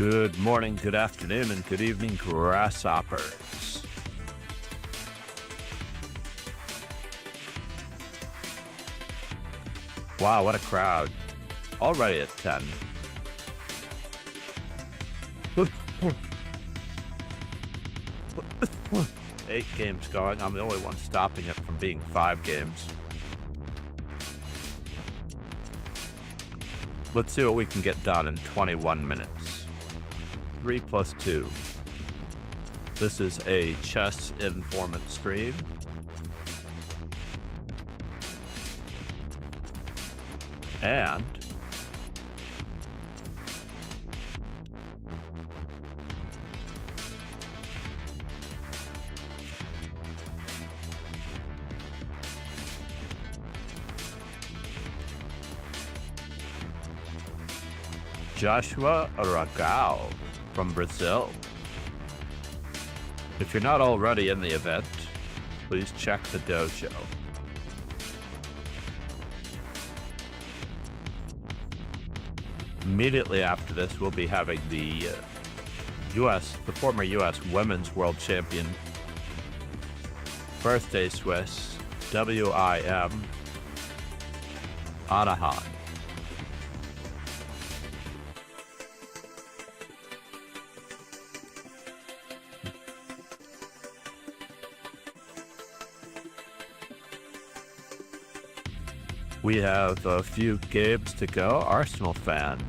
Good morning, good afternoon, and good evening, grasshoppers. Wow, what a crowd. Already at 10. 8 games going. I'm the only one stopping it from being 5 games. Let's see what we can get done in 21 minutes. 3 plus 2. This is a chess informant stream. And Joshua Aragao from Brazil. If you're not already in the event, please check the dojo. Immediately after this, we'll be having the former U.S. Women's World Champion, birthday Swiss, WIM, Hahn. We have a few games to go. Arsenal fan.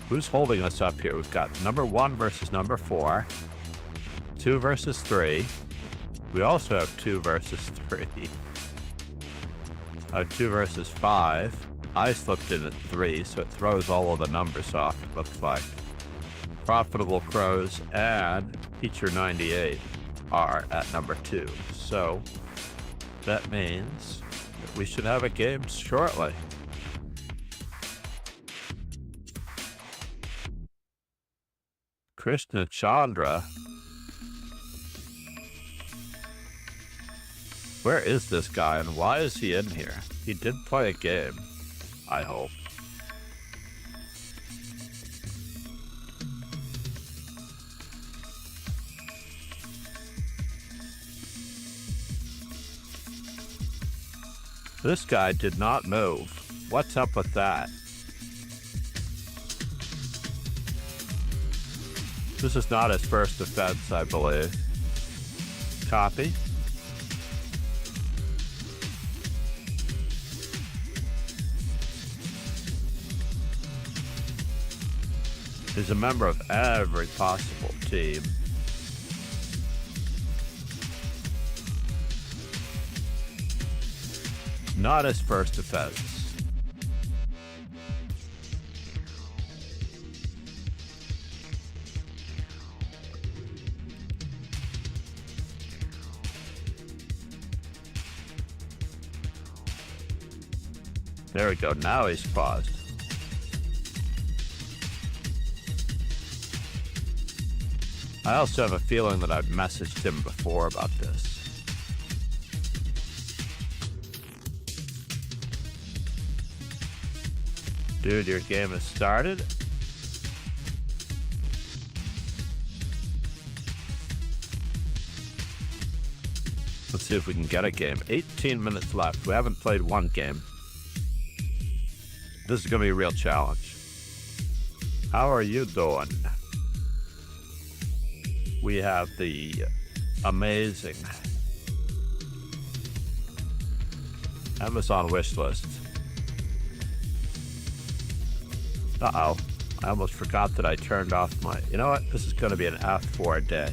Who's holding us up here? We've got number 1 versus number 4. 2 versus 3. We also have 2 versus 3. 2 versus 5. I slipped in at 3, so it throws all of the numbers off, it looks like. Profitable Crows and Teacher 98 are at number 2. So that means we should have a game shortly. Krishna Chandra. Where is this guy and why is he in here? He did play a game, I hope. This guy did not move. What's up with that? This is not his first offense, I believe. Copy. He's a member of every possible team. Not his first offense. There we go. Now he's paused. I also have a feeling that I've messaged him before about this. Dude, your game has started. Let's see if we can get a game. 18 minutes left. We haven't played one game. This is going to be a real challenge. How are you doing? We have the amazing Amazon wish list. Uh-oh. I almost forgot that I turned off my... You know what? This is going to be an F4 day.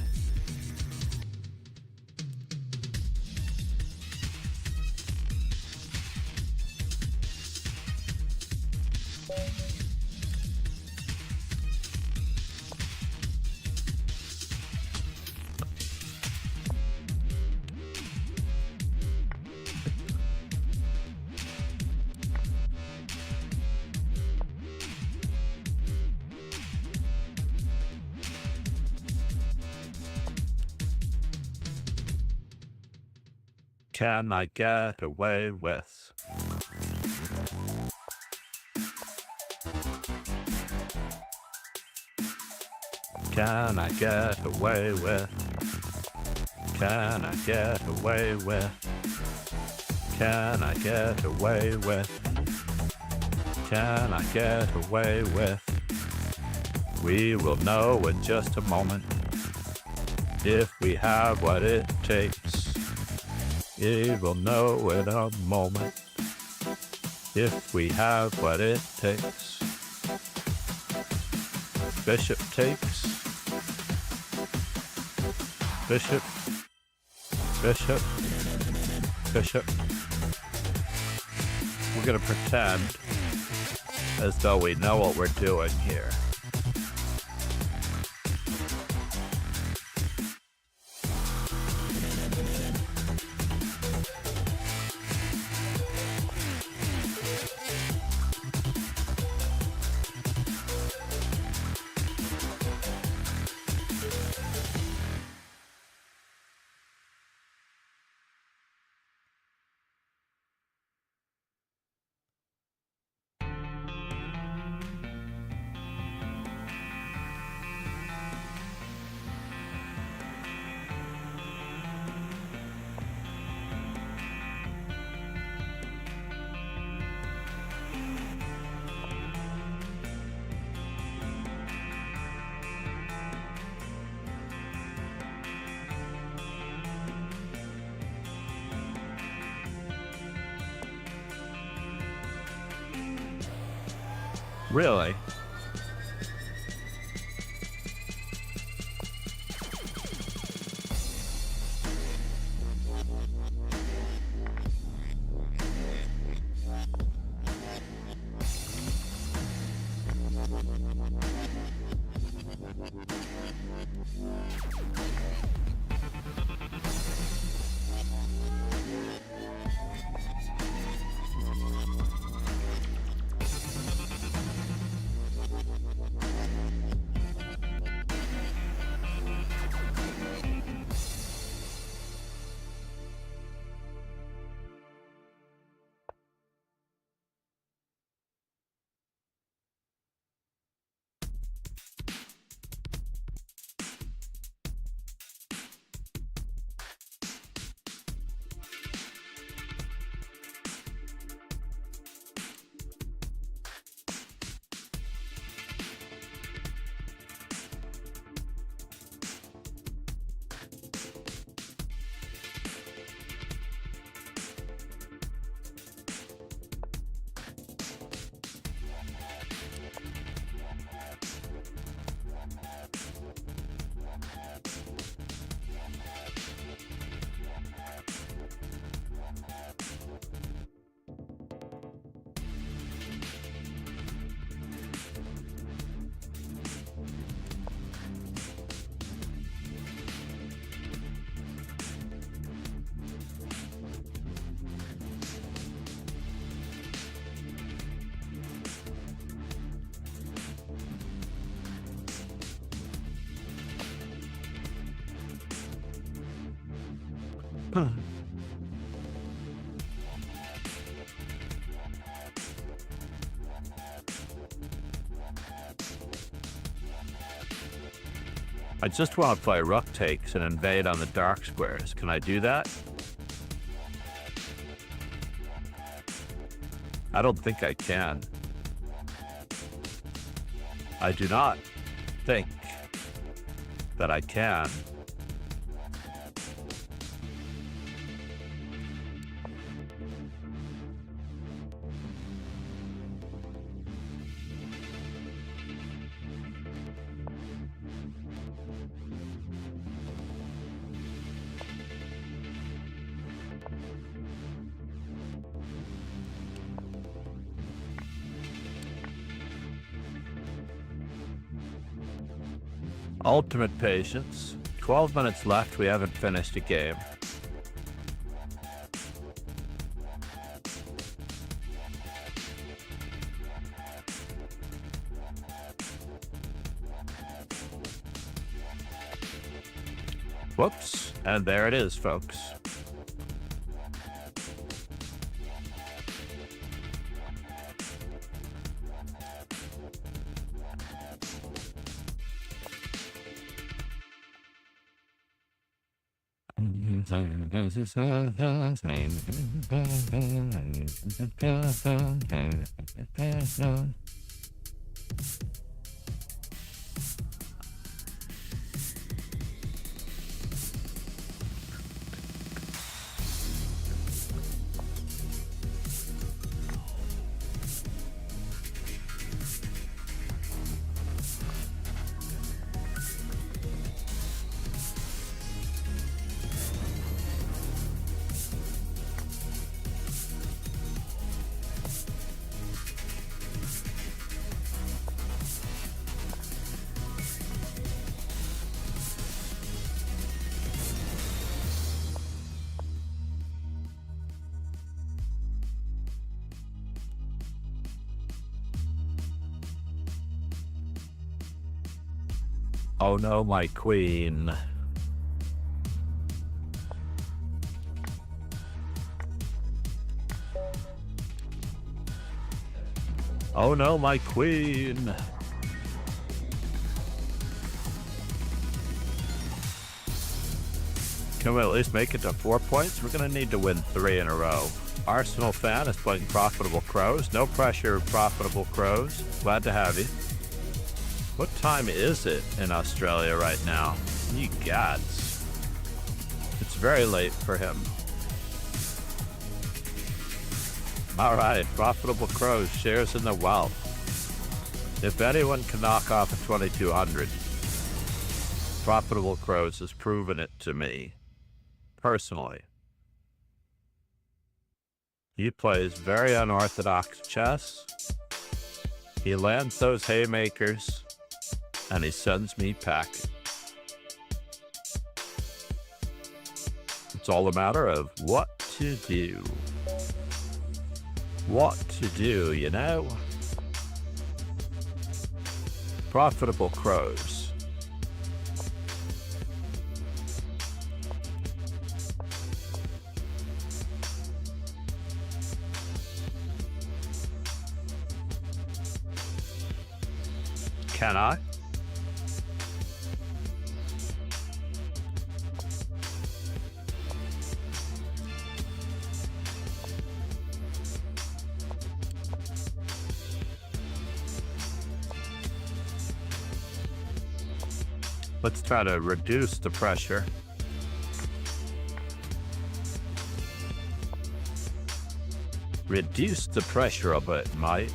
Can I get away with? Can I get away with? Can I get away with? Can I get away with? Can I get away with? We will know in just a moment if we have what it takes. We will know in a moment if we have what it takes. Bishop takes. Bishop. Bishop. Bishop. We're going to pretend as though we know what we're doing here. Really? I just want to play rook takes and invade on the dark squares. Can I do that? I don't think I can. I do not think that I can. Ultimate patience. 12 minutes left. We haven't finished a game. Whoops. And there it is, folks. Oh no, my queen. Oh no, my queen. Can we at least make it to 4 points? We're going to need to win 3 in a row. Arsenal fan is playing Profitable Crows. No pressure, Profitable Crows. Glad to have you. What time is it in Australia right now? Ye gods. It's very late for him. All right, Profitable Crows shares in the wealth. If anyone can knock off a 2200, Profitable Crows has proven it to me, personally. He plays very unorthodox chess. He lands those haymakers, and he sends me packing. It's all a matter of what to do. What to do, you know? Profitable Crows. Can I? Let's try to reduce the pressure. Reduce the pressure a bit, mate.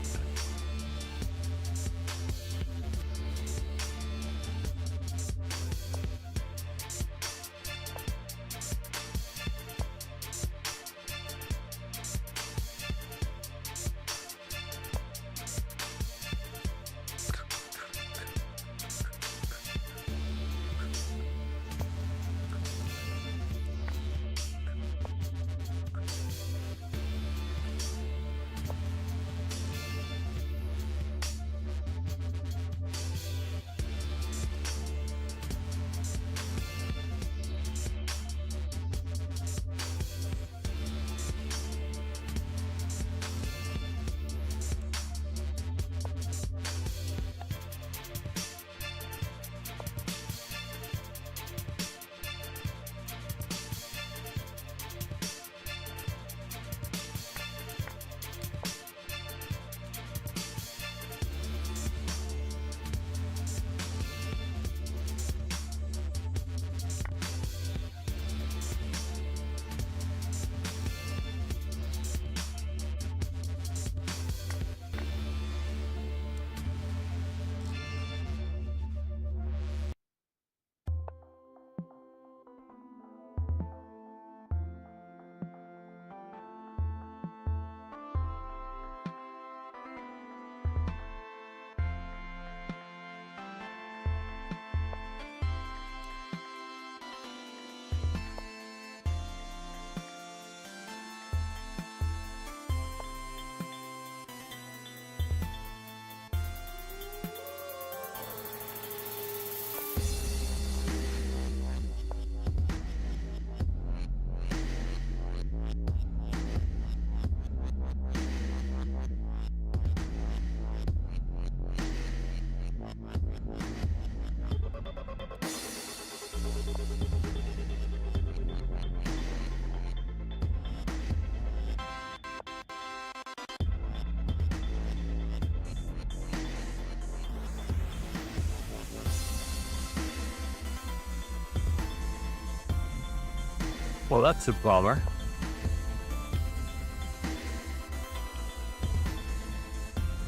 Well, that's a bummer.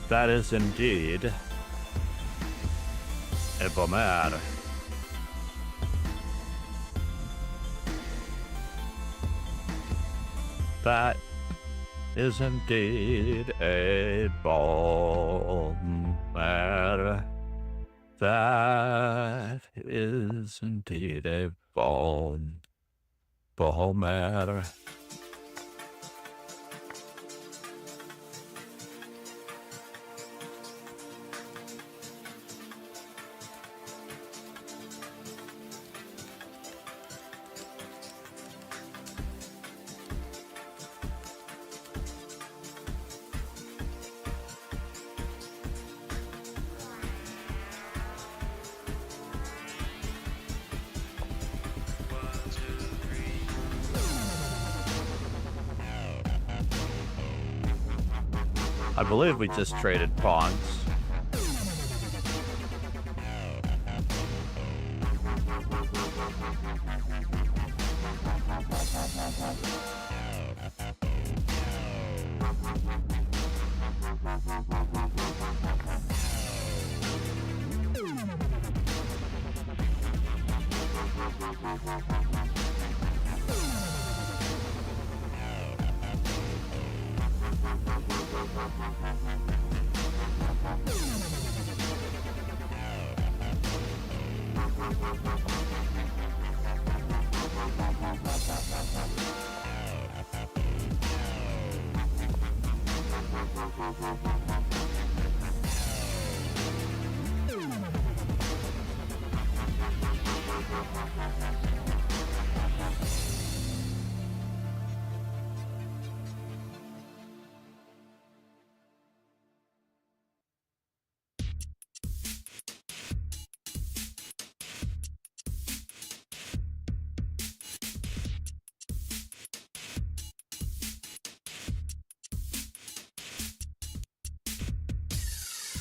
That is indeed a bummer. That is indeed a bummer. That is indeed a bummer. I believe we just traded pawns.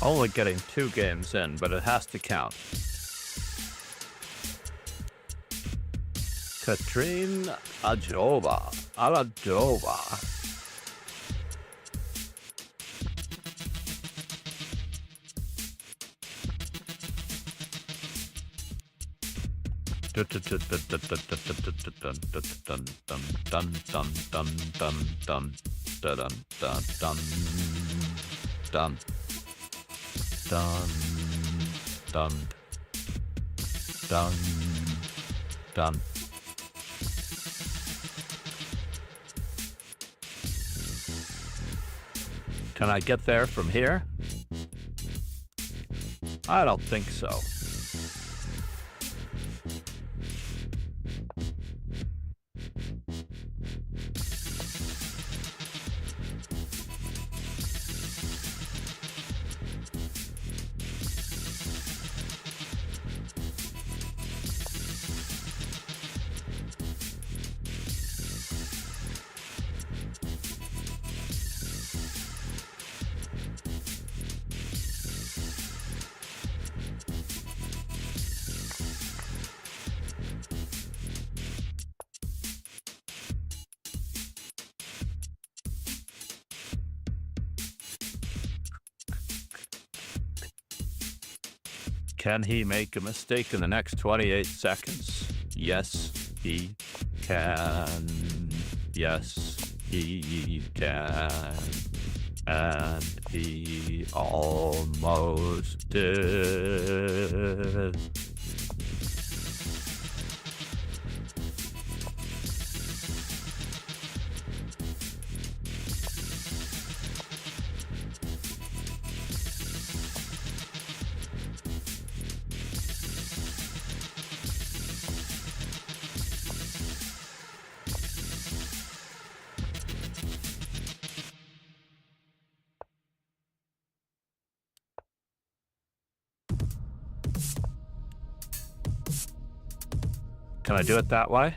Only getting 2 games in, but it has to count. Katrine Ajoba. Alajoba. Done. Done. Can I get there from here? I don't think so. Can he make a mistake in the next 28 seconds? Yes, he can. Yes, he can. And he almost did. Can I do it that way?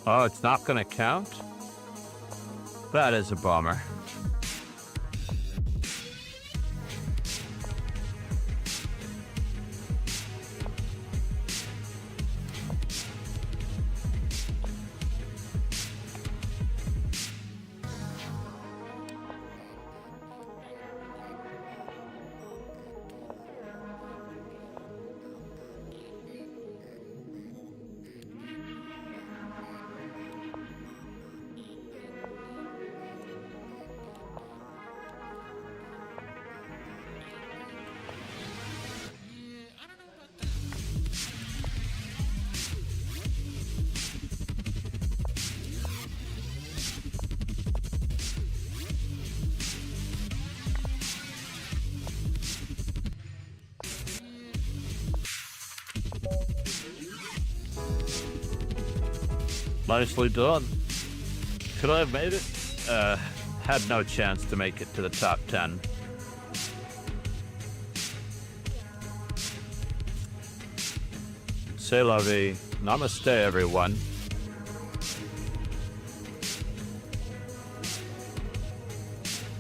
Oh, it's not going to count? That is a bummer. Nicely done. Could I have made it? Had no chance to make it to the top 10. C'est la vie. Namaste, everyone.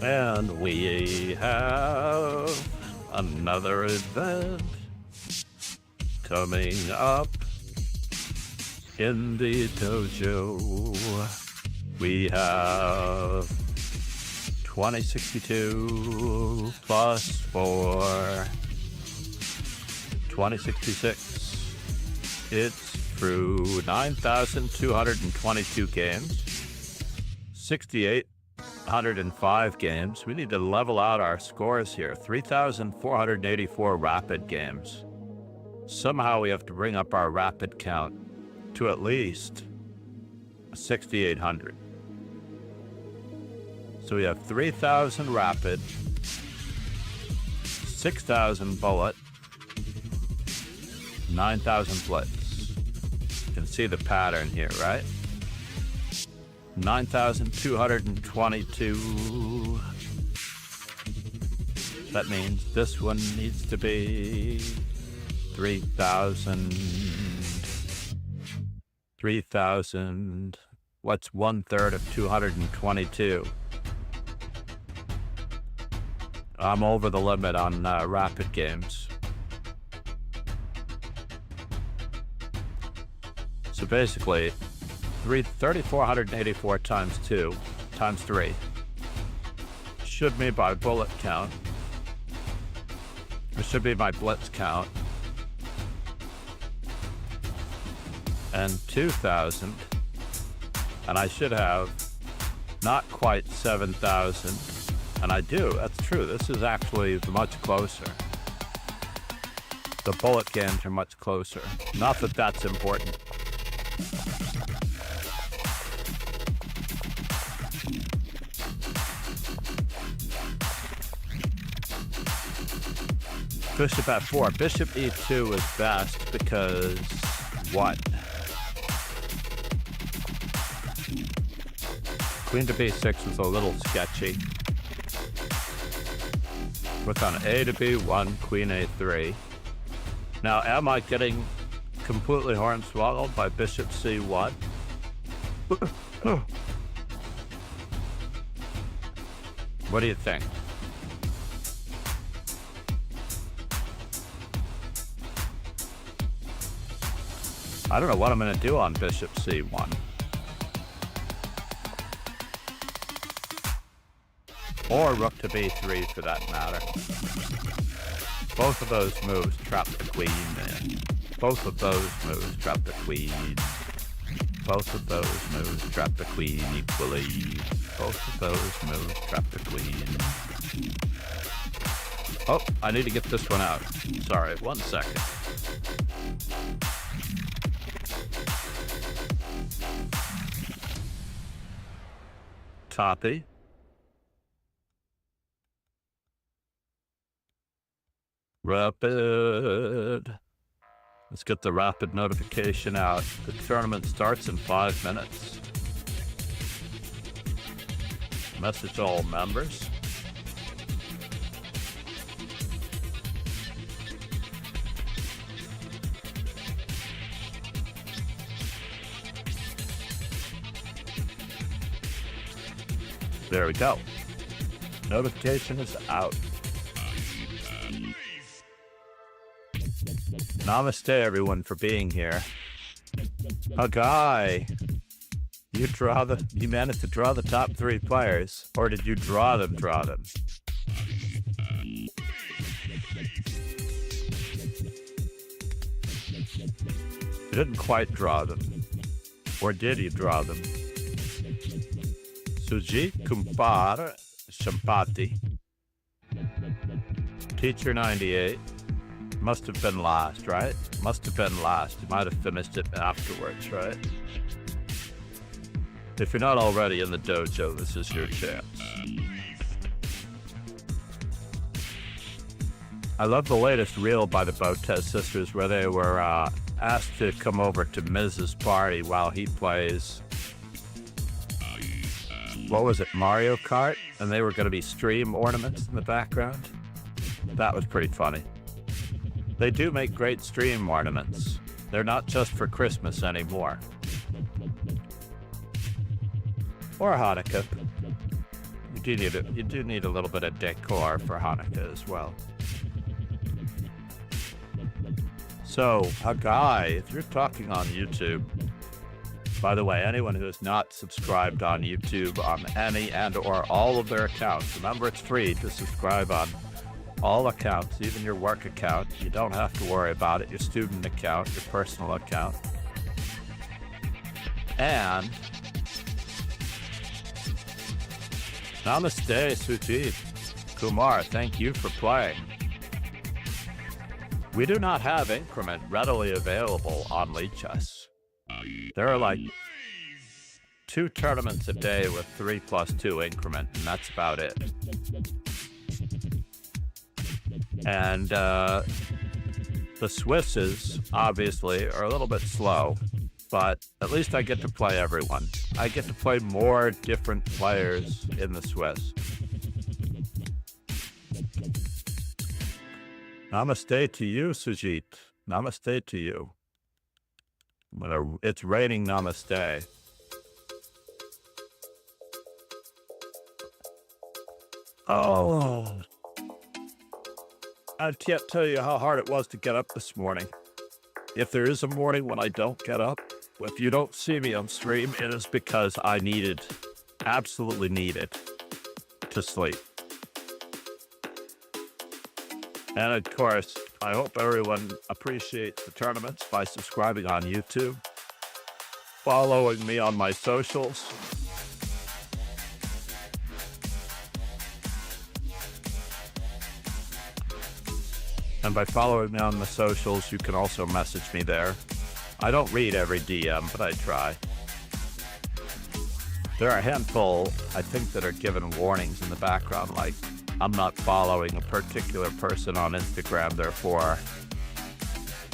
And we have another event coming up in the dojo. We have 2062 plus 4, 2066. It's through 9,222 games, 6,805 games. We need to level out our scores here. 3,484 rapid games. Somehow we have to bring up our rapid count to at least 6,800. So we have 3,000 rapid, 6,000 bullet, 9,000 blitz. You can see the pattern here, right? 9,222. That means this one needs to be 3,000. 3,000. What's 1/3 of 222? I'm over the limit on rapid games. So basically, 3,484 times 2 times 3 should be my bullet count. It should be my blitz count. And 2,000. And I should have not quite 7,000. And I do, that's true. This is actually much closer. The bullet games are much closer. Not that that's important. Bishop f4. Bishop e2 is best because what? Queen to b6 is a little sketchy. Rook on a to b1, queen a3. Now, am I getting completely hornswoggled by bishop c1? What do you think? I don't know what I'm going to do on bishop c1. Or rook to b3 for that matter. Both of those moves trap the queen, man. Both of those moves trap the queen. Both of those moves trap the queen equally. Both of those moves trap the queen. Oh, I need to get this one out. Sorry, 1 second. Copy. Rapid. Let's get the rapid notification out. The tournament starts in 5 minutes. Message all members. There we go. Notification is out. Namaste, everyone, for being here. A guy. You managed to draw the top 3 players, or did you draw them? You didn't quite draw them. Or did you draw them? Sujit Kumpar Shampati. Teacher 98. Must have been last, right? Must have been last. You might have finished it afterwards, right? If you're not already in the dojo, this is your chance. I love the latest reel by the Botez sisters where they were asked to come over to Miz's party while he plays, what was it, Mario Kart? And they were going to be stream ornaments in the background. That was pretty funny. They do make great stream ornaments. They're not just for Christmas anymore. Or Hanukkah. You do need a little bit of decor for Hanukkah as well. So, a guy, if you're talking on YouTube, by the way, anyone who is not subscribed on YouTube on any and or all of their accounts, remember it's free to subscribe on all accounts, even your work account. You don't have to worry about it. Your student account, your personal account. And Namaste, Sujit Kumar. Thank you for playing. We do not have increment readily available on Lichess. There are like 2 tournaments a day with 3+2 increment, and that's about it. And the Swisses, obviously, are a little bit slow, but at least I get to play everyone. I get to play more different players in the Swiss. Namaste to you, Sujit. Namaste to you. It's raining namaste. Oh. I can't tell you how hard it was to get up this morning. If there is a morning when I don't get up, if you don't see me on stream, it is because I absolutely needed to sleep. And of course, I hope everyone appreciates the tournaments by subscribing on YouTube, following me on my socials, and by following me on the socials, you can also message me there. I don't read every DM, but I try. There are a handful, I think, that are given warnings in the background, like, I'm not following a particular person on Instagram, therefore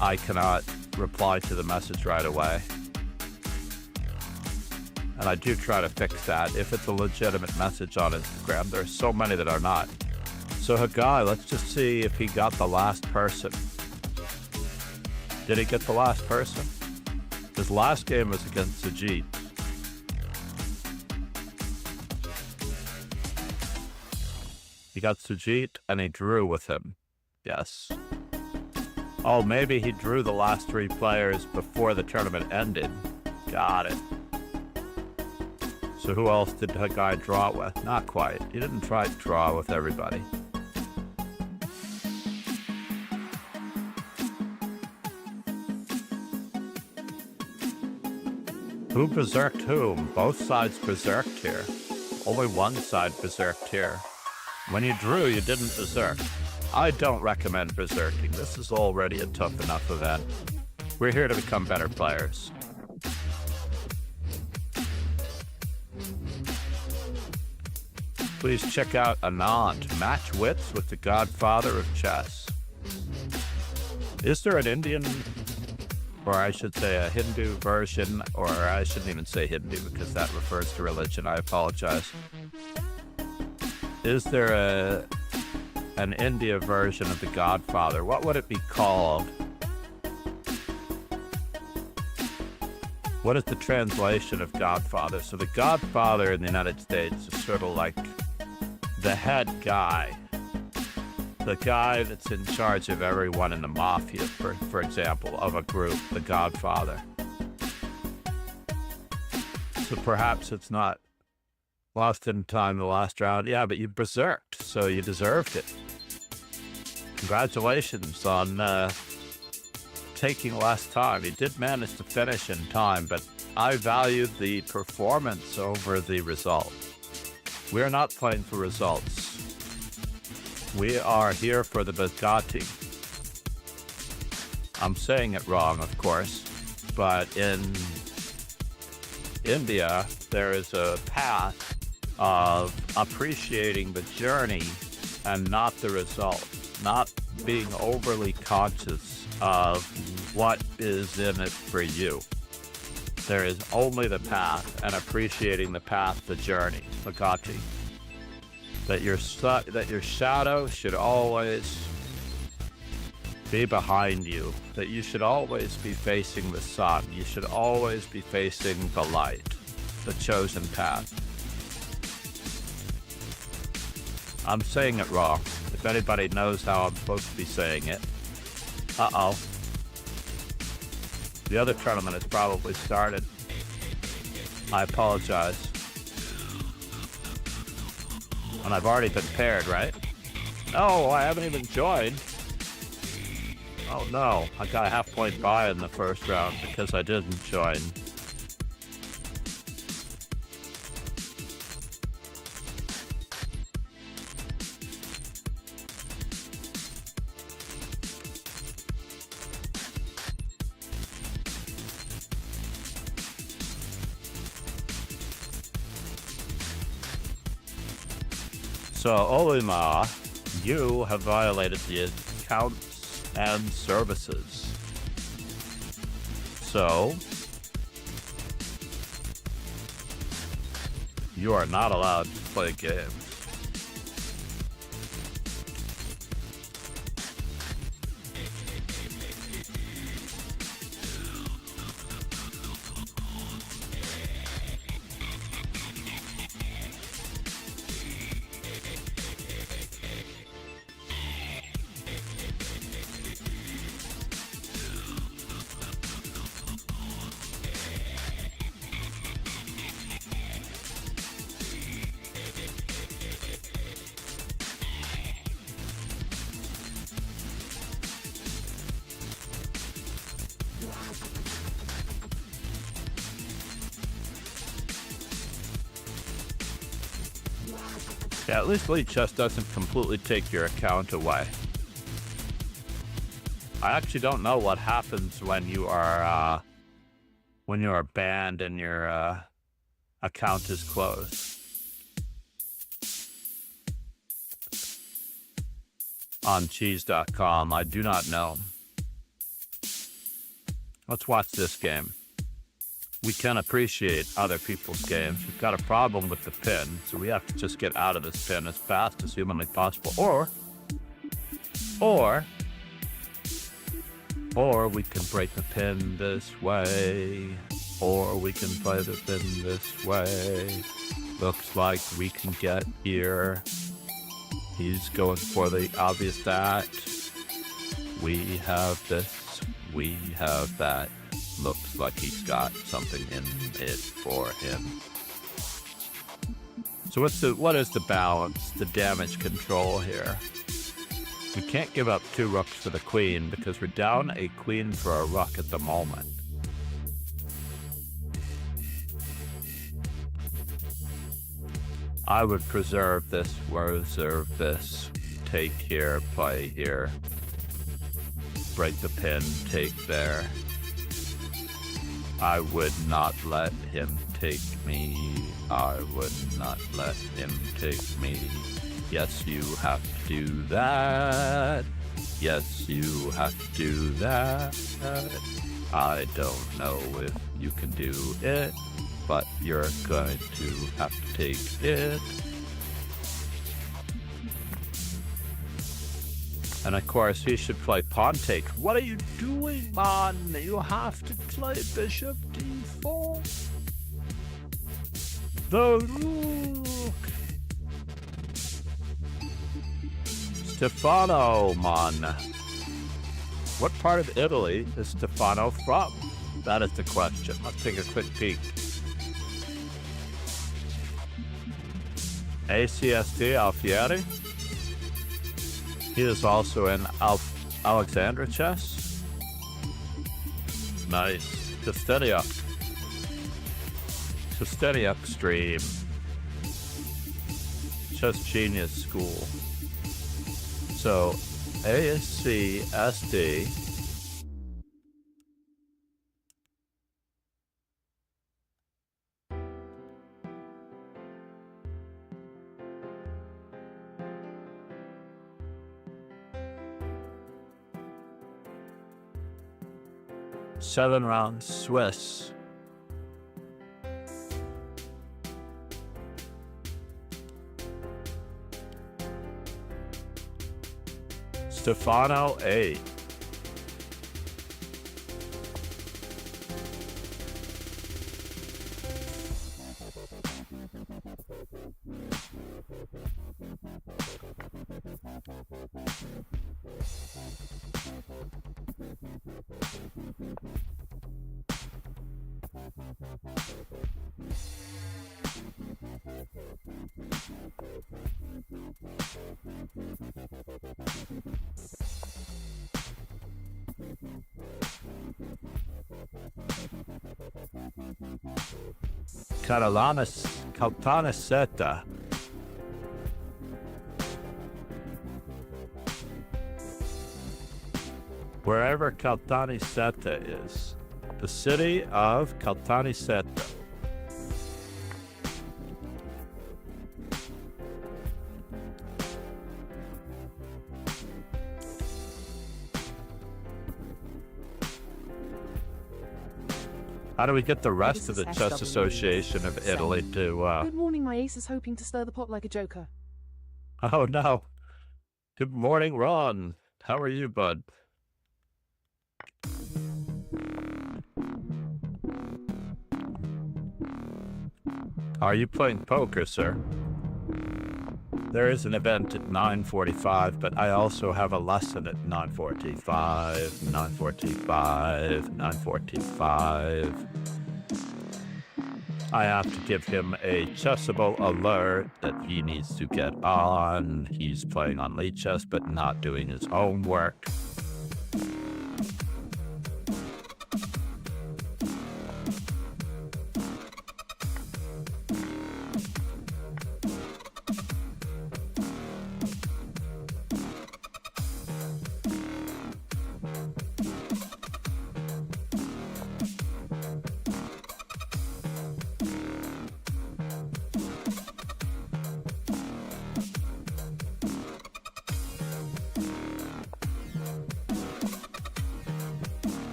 I cannot reply to the message right away. And I do try to fix that. If it's a legitimate message on Instagram, there are so many that are not. So Hagai, let's just see if he got the last person. Did he get the last person? His last game was against Sujit. He got Sujit and he drew with him. Yes. Oh, maybe he drew the last 3 players before the tournament ended. Got it. So who else did Hagai draw with? Not quite. He didn't try to draw with everybody. Who berserked whom? Both sides berserked here. Only one side berserked here. When you drew, you didn't berserk. I don't recommend berserking. This is already a tough enough event. We're here to become better players. Please check out Anand, Match Wits with the Godfather of Chess. Is there an Indian, or I should say a Hindu version, or I shouldn't even say Hindu because that refers to religion, I apologize. Is there an India version of the Godfather? What would it be called? What is the translation of Godfather? So the Godfather in the United States is sort of like the head guy, the guy that's in charge of everyone in the mafia, for example, of a group, the Godfather. So perhaps it's not lost in time the last round. Yeah, but you berserked, so you deserved it. Congratulations on taking less time. You did manage to finish in time, but I valued the performance over the result. We're not playing for results. We are here for the Bugatti. I'm saying it wrong, of course, but in India, there is a path of appreciating the journey and not the result, not being overly conscious of what is in it for you. There is only the path, and appreciating the path, the journey, Bugatti. That your shadow should always be behind you, that you should always be facing the sun, you should always be facing the light, the chosen path. I'm saying it wrong. If anybody knows how I'm supposed to be saying it, uh-oh. The other tournament has probably started. I apologize. And I've already been paired, right? No, I haven't even joined. Oh no, I got a half-point bye in the first round because I didn't join. So, Olima, you have violated the accounts and services. So, you are not allowed to play games. Yeah, at least Elite Chess doesn't completely take your account away. I actually don't know what happens when you are banned and your account is closed. On cheese.com, I do not know. Let's watch this game. We can appreciate other people's games. We've got a problem with the pin, so we have to just get out of this pin as fast as humanly possible. Or we can break the pin this way. Or we can play the pin this way. Looks like we can get here. He's going for the obvious that. We have this. We have that. Looks like he's got something in it for him. So what is the balance, the damage control here? We can't give up 2 rooks for the queen because we're down a queen for a rook at the moment. I would preserve this, reserve this, take here, play here, break the pin, take there. I would not let him take me. I would not let him take me. Yes, you have to do that. Yes, you have to do that. I don't know if you can do it, but you're going to have to take it. And of course, he should play pawn take. What are you doing, man? You have to play bishop d4. The look. Stefano, man. What part of Italy is Stefano from? That is the question. Let's take a quick peek. ACST Alfieri. He is also in Alexandra chess. Nice. Custodiak stream. Chess Genius School. So, ACSD. Seven round Swiss. Stefano 8. Caltana Seta. Wherever Caltani Seta is, the city of Caltani Seta. How do we get the rest of the Chess Association of Italy to, Good morning, my ace is hoping to stir the pot like a joker. Oh, no. Good morning, Ron. How are you, bud? Are you playing poker, sir? There is an event at 9:45, but I also have a lesson at 9:45, 9:45, 9:45. I have to give him a chessable alert that he needs to get on. He's playing on lead chess, but not doing his own work.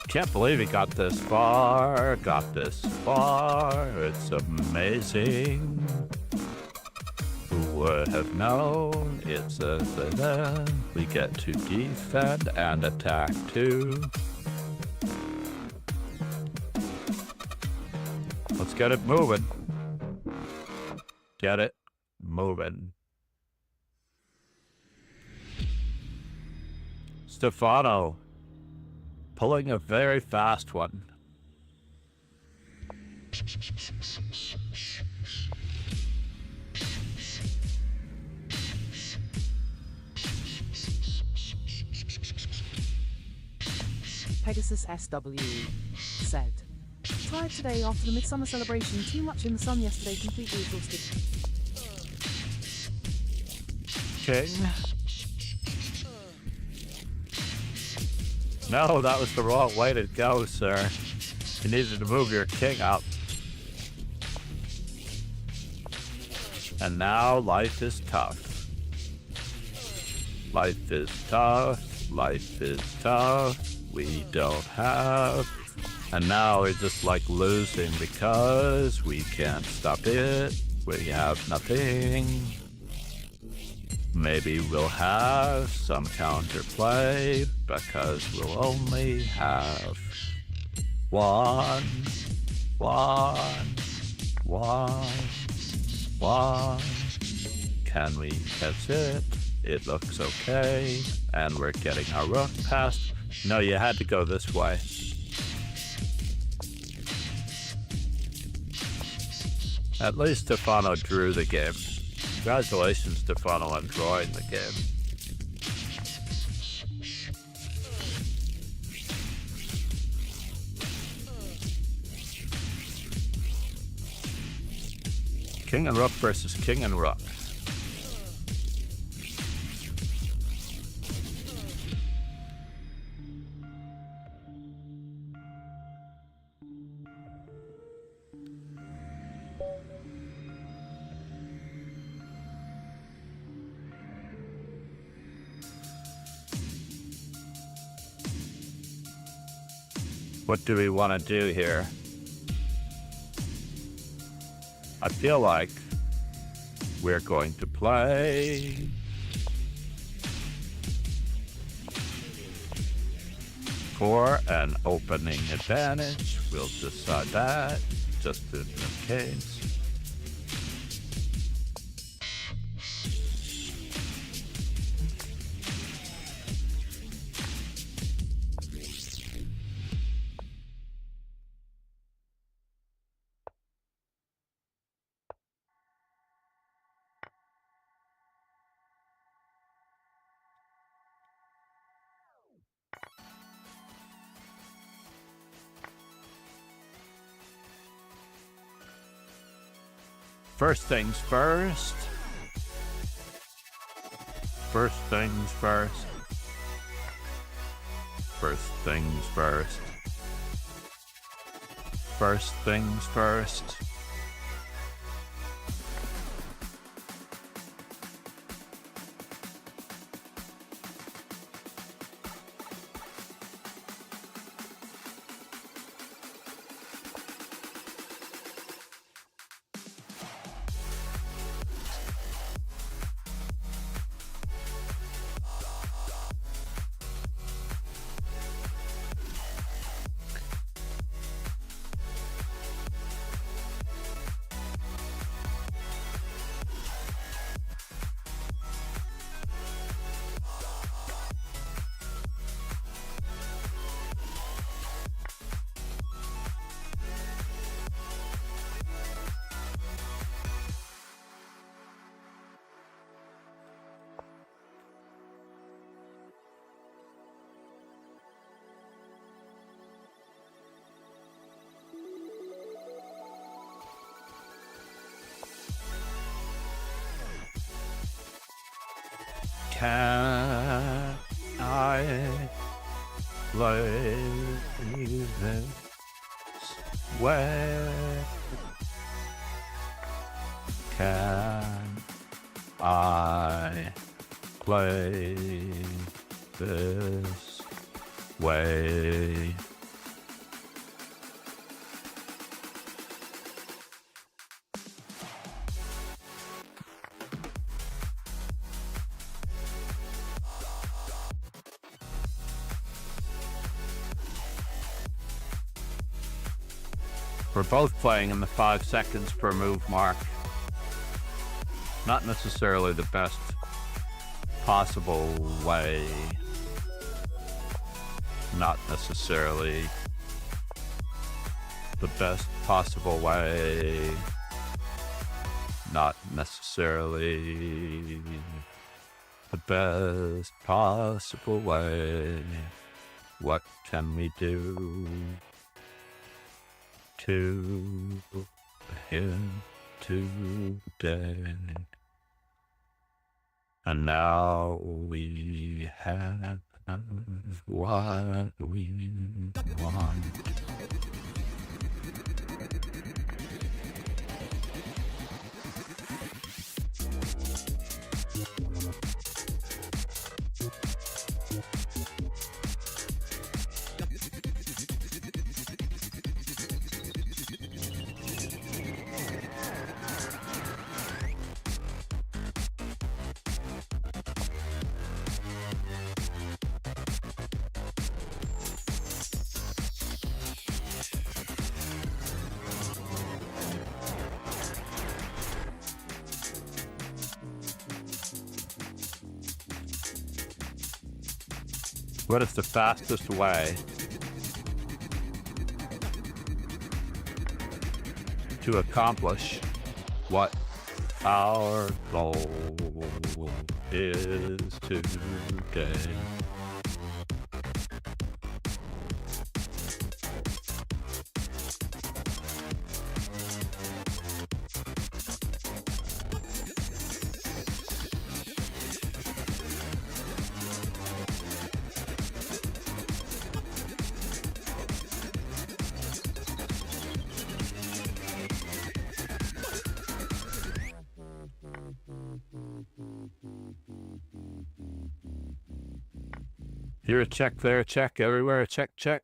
Can't believe he got this far, It's amazing. Who would have known? We get to defend and attack too. Let's get it moving. Get it moving. Stefano. Pulling a very fast one. Pegasus SW said, tired today after the midsummer celebration, too much in the sun yesterday, completely exhausted. King. No, that was the wrong way to go, sir. You needed to move your king up. And now life is tough. Life is tough. Life is tough. We don't have. And now we're just like losing because we can't stop it. We have nothing. Maybe we'll have some counterplay because we'll only have One, one, one, one. Can we catch it? It looks okay. And we're getting our rook past. No, you had to go this way. At least Stefano drew the game. Congratulations, Stefano, on drawing the game. King and rook versus king and rook. What do we want to do here? I feel like we're going to play for an opening advantage. We'll decide that just in case. First things first. First things first. First things first. First things first. Can I play this way? Can I play this way? We're both playing in the 5 seconds per move mark. Not necessarily the best possible way. Not necessarily the best possible way. Not necessarily the best possible way. What can we do to him today? And now we have what we want. What is the fastest way to accomplish what our goal is today? Here a check, there a check, everywhere a check, check.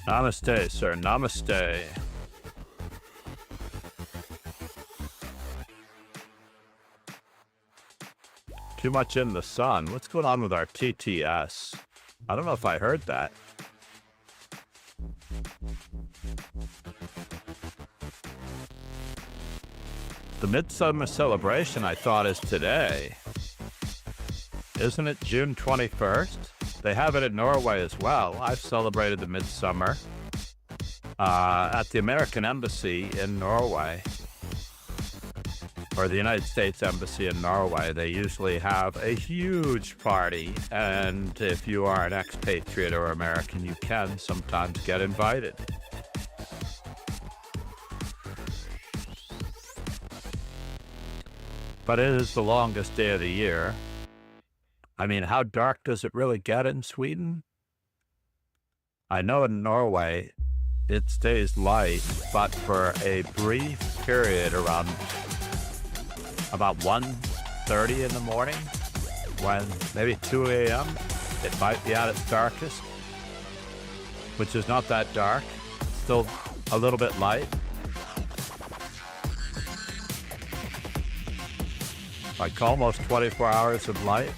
Namaste, sir. Namaste. Too much in the sun. What's going on with our TTS? I don't know if I heard that. The Midsummer Celebration, I thought, is today. Isn't it June 21st? They have it in Norway as well. I've celebrated the Midsummer at the American Embassy in Norway, or the United States Embassy in Norway. They usually have a huge party, and if you are an expatriate or American, you can sometimes get invited. But it is the longest day of the year. I mean, how dark does it really get in Sweden? I know in Norway it stays light, but for a brief period around about 1:30 in the morning, when maybe 2 a.m., it might be at its darkest, which is not that dark, still a little bit light. Like almost 24 hours of light.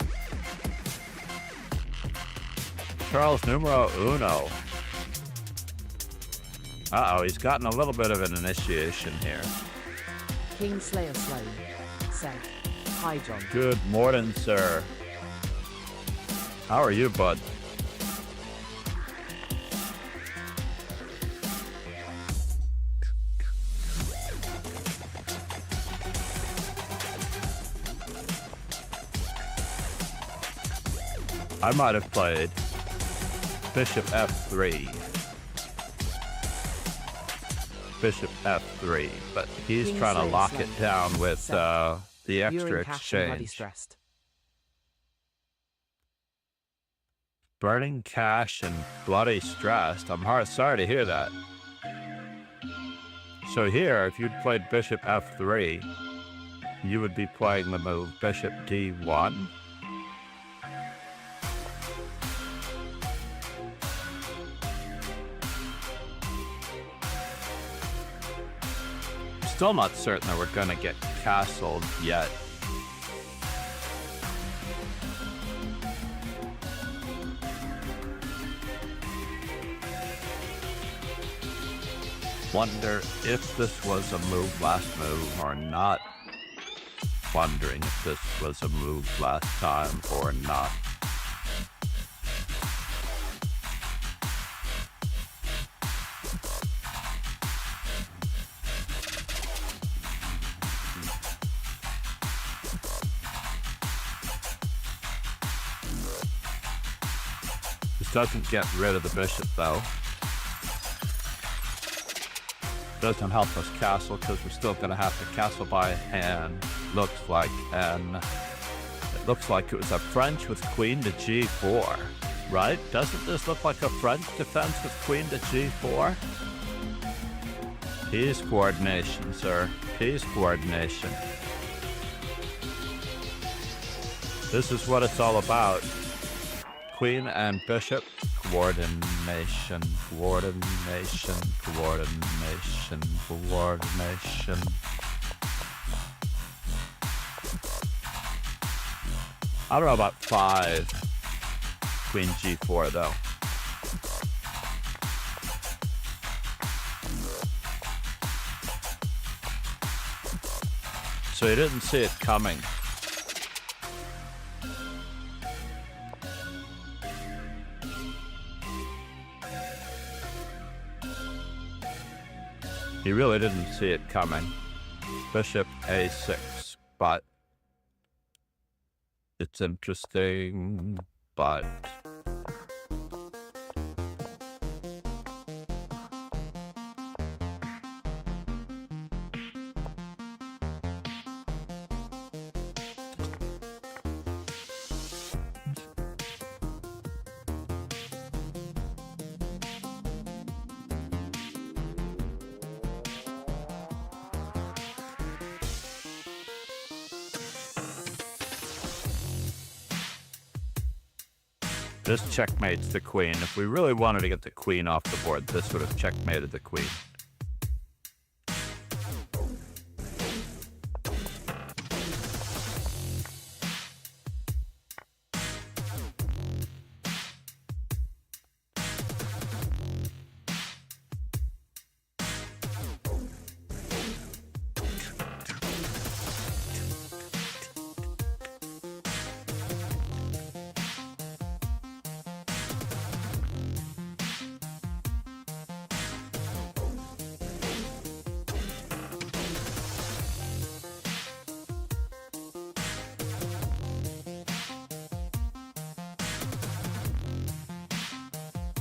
Charles numero uno. Uh-oh, he's gotten a little bit of an initiation here. King Slayer Slow said, "Hi, John." Good morning, sir. How are you, bud? I might have played Bishop F3. Bishop F3, but he's King trying to Slayer lock Slow it down with said, the extra "You're in cash and bloody exchange. stressed." Burning cash and bloody stressed. I'm sorry to hear that. So here, if you'd played Bishop F3, you would be playing the move Bishop D1. Still not certain that we're going to get castled yet. Wonder if this was a move last move or not. Wondering if this was a move last time or not. Doesn't get rid of the bishop though. Doesn't help us castle because we're still going to have to castle by hand. Looks like, and it looks like it was a French with queen to g4, right? Doesn't this look like a French defense with queen to g4? Piece coordination, sir. Piece coordination. This is what it's all about. Queen and bishop. Coordination, coordination, coordination, coordination. I don't know about 5. Queen g4 though. So he didn't see it coming. He really didn't see it coming. Bishop a6, but it's interesting, but this checkmates the queen. If we really wanted to get the queen off the board, this would have checkmated the queen.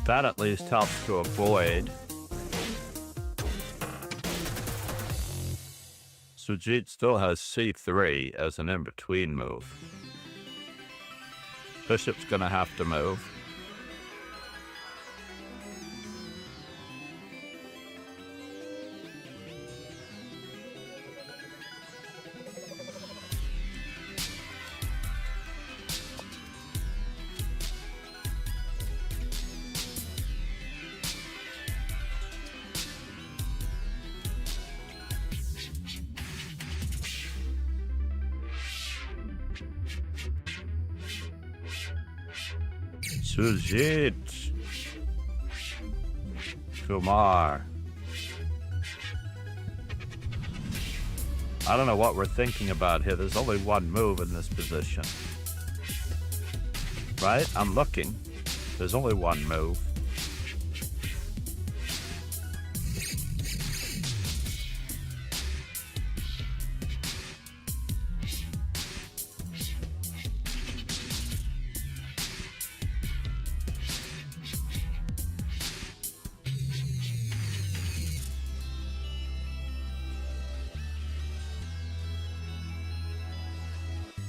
That at least helps to avoid. Sujit still has c3 as an in-between move. Bishop's gonna have to move. Sujit Kumar. I don't know what we're thinking about here. There's only one move in this position. Right? I'm looking. There's only one move.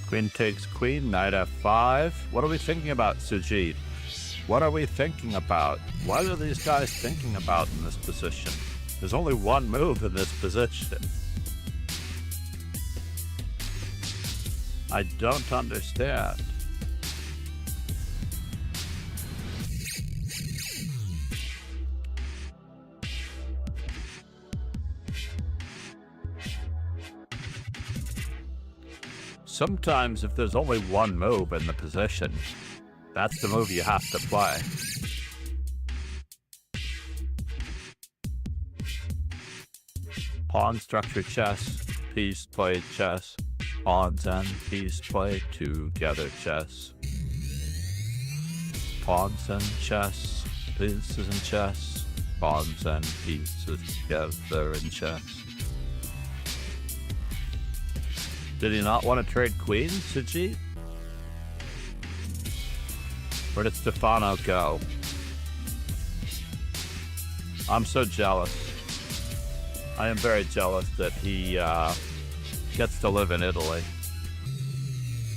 Queen takes queen, knight f5. What are we thinking about, Sujit? What are we thinking about? What are these guys thinking about in this position? There's only one move in this position. I don't understand. Sometimes if there's only one move in the position, that's the move you have to play. Pawn structure chess, piece play chess, pawns and piece play together chess. Pawns and chess, pieces and chess, pawns and pieces together in chess. Did he not want to trade queens, Sujit? Where did Stefano go? I'm so jealous. I am very jealous that he gets to live in Italy.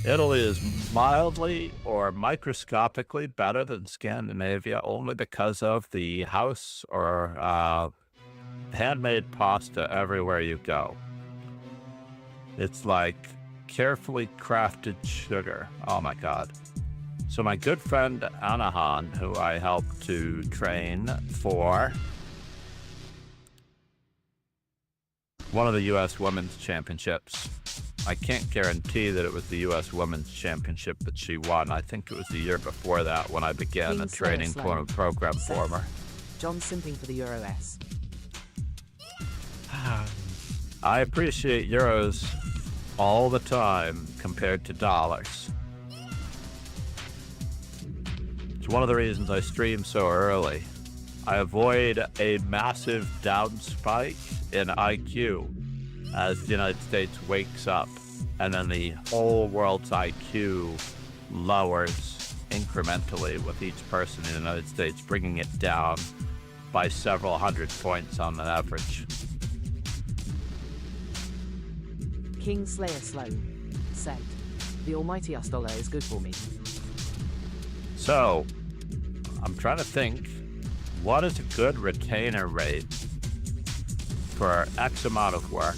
Italy is mildly or microscopically better than Scandinavia only because of the house or handmade pasta everywhere you go. It's like carefully crafted sugar. Oh my God. So my good friend Hahn, who I helped to train for one of the U.S. Women's Championships. I can't guarantee that it was the U.S. Women's Championship that she won. I think it was the year before that when I began the training program for her. John simping for the Euro S. I appreciate euros all the time compared to dollars. It's one of the reasons I stream so early. I avoid a massive down spike in IQ as the United States wakes up, and then the whole world's IQ lowers incrementally with each person in the United States, bringing it down by several hundred points on an average. King Slayer Sloan said, "The almighty US dollar is good for me." So, I'm trying to think, what is a good retainer rate for X amount of work?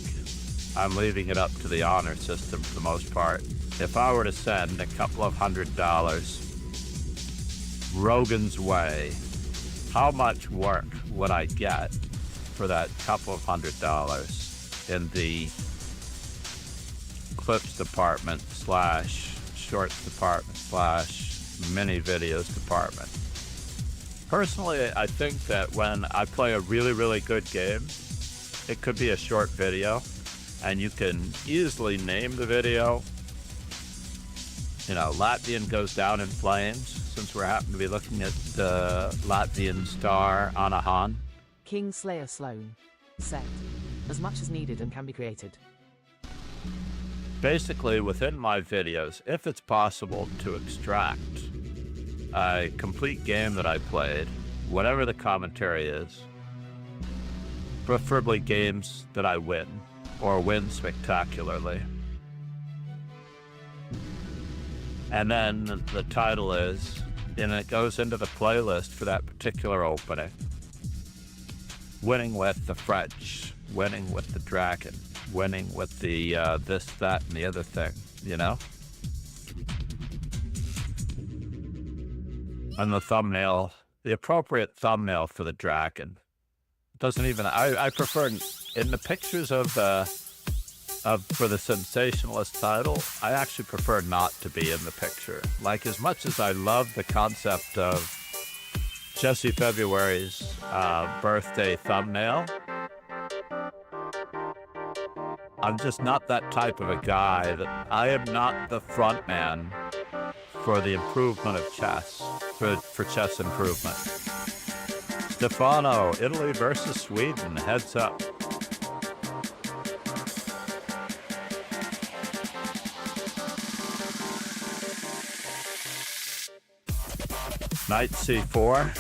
I'm leaving it up to the honor system for the most part. If I were to send a couple of $100 Rogan's way, how much work would I get for that couple of $100 in the clips department / shorts department / mini videos department? Personally, I think that when I play a really, really good game, it could be a short video, and you can easily name the video. You know, Latvian goes down in flames, since we happen to be looking at the Latvian star Hahn. King Slayer Sloan said, "As much as needed and can be created." Basically, within my videos, if it's possible to extract a complete game that I played, whatever the commentary is, preferably games that I win, or win spectacularly. And then the title is, and it goes into the playlist for that particular opening. Winning with the French, winning with the dragon, winning with the this, that, and the other thing, you know? And the thumbnail, the appropriate thumbnail for the dragon. Doesn't even, I prefer, in the pictures for the sensationalist title, I actually prefer not to be in the picture. Like, as much as I love the concept of Jesse February's birthday thumbnail, I'm just not that type of a guy. That I am not the front man for the improvement of chess, for chess improvement. Stefano, Italy versus Sweden, heads up. Knight c4.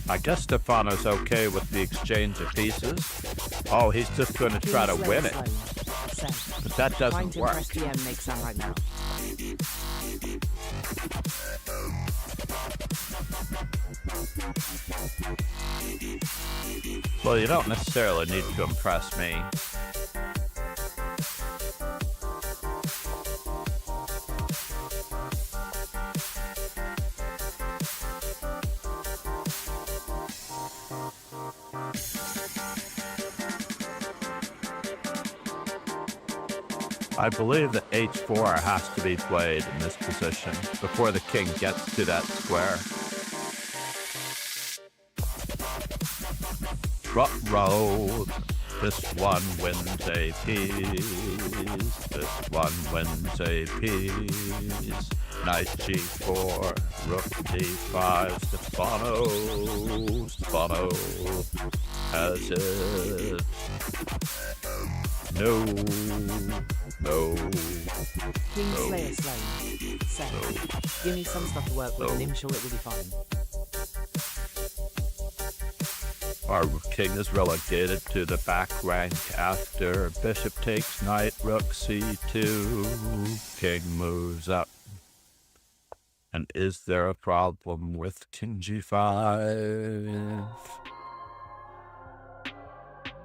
I guess Stefano's okay with the exchange of pieces. Oh, he's just going to try to win it. But that doesn't work. Right now. Well, you don't necessarily need to impress me. I believe that h4 has to be played in this position before the king gets to that square. Ruh-roh. This one wins a piece. This one wins a piece. Knight g4, rook d5, Stefano has it. No. King Slayer Sloan said, "Give me some stuff to work with, and I'm sure it will be fine." Our king is relegated to the back rank after bishop takes knight, rook c2, king moves up. And is there a problem with king g5?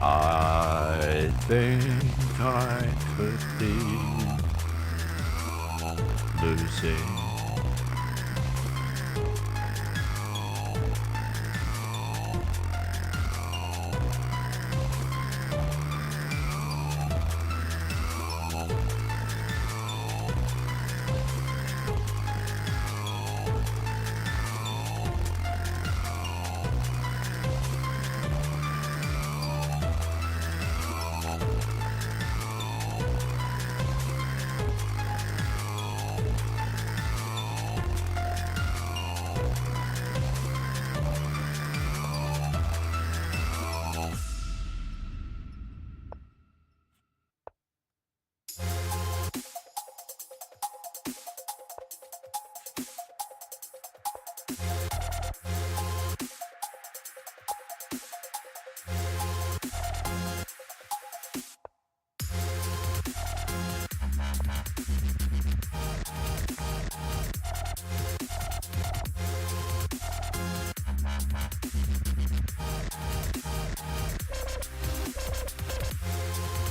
I think I could be losing.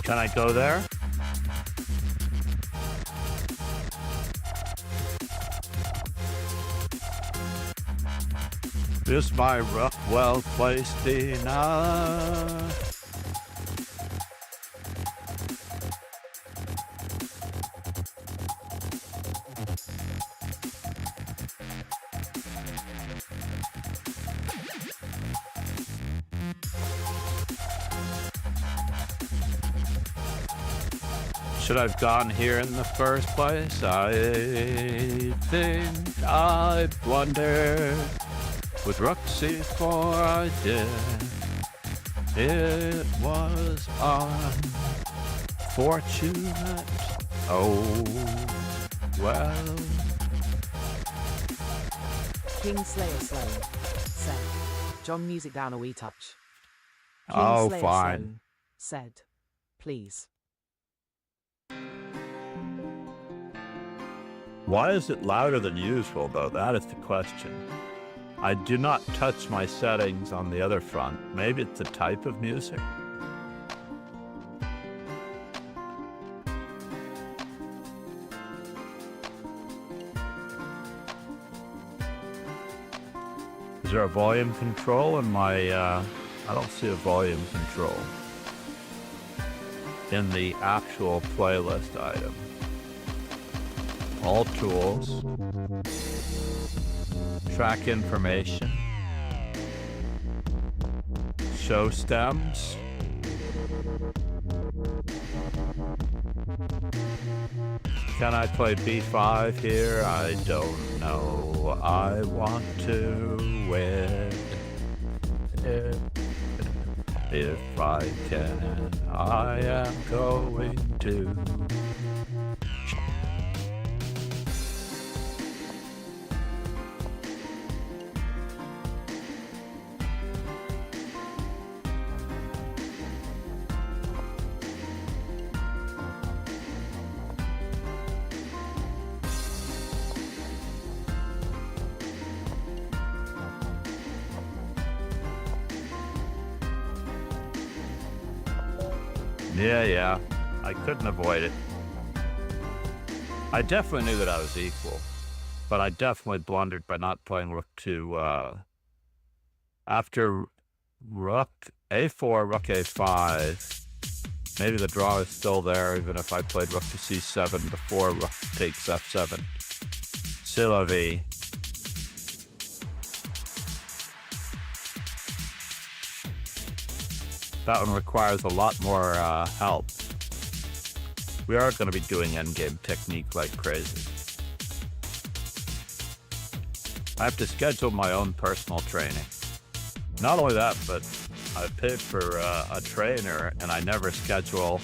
Can I go there? Is my rook well placed enough? Should I have gone here in the first place? I think I blundered. With rook c4 I did. It was unfortunate. Oh, well. King Slayer Sloan said, John, music down a wee touch. King Oh, Slayer fine. Sloan said, please. Why is it louder than usual, though? That is the question. I do not touch my settings on the other front. Maybe it's the type of music. Is there a volume control in my, I don't see a volume control in the actual playlist item. All tools, track information, show stems, can I play B5 here? I don't know. I want to win if I can. I am going to. Yeah, I couldn't avoid it. I definitely knew that I was equal, but I definitely blundered by not playing rook to, after rook a4, rook a5, maybe the draw is still there even if I played rook to c7 before rook takes f7. C'est la vie. That one requires a lot more help. We are going to be doing endgame technique like crazy. I have to schedule my own personal training. Not only that, but I paid for a trainer and I never schedule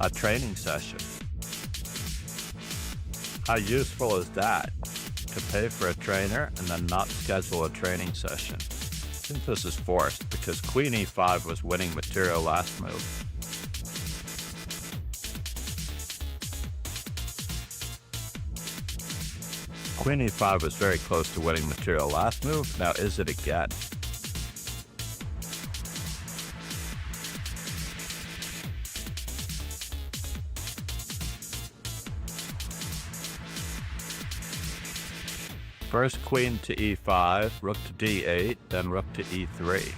a training session. How useful is that? To pay for a trainer and then not schedule a training session. I think this is forced because queen e5 was winning material last move. Queen e5 was very close to winning material last move. Now is it again? First queen to e5, rook to d8, then rook to e3.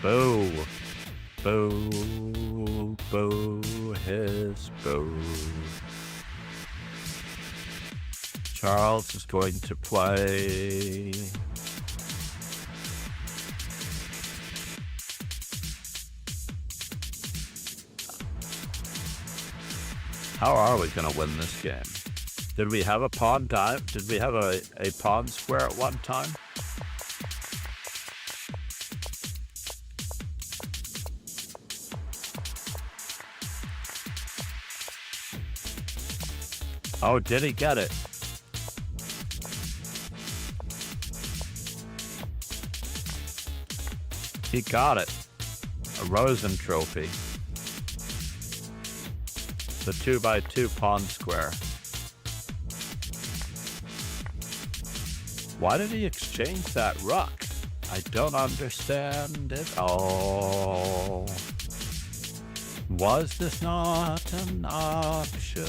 Boo! Boo! Boo! His boo! Charles is going to play... How are we going to win this game? Did we have a pawn time? Did we have a pawn square at one time? Oh, did he get it? He got it. A Rosen trophy. The 2x2 pawn square. Why did he exchange that rook? I don't understand it all. Was this not an option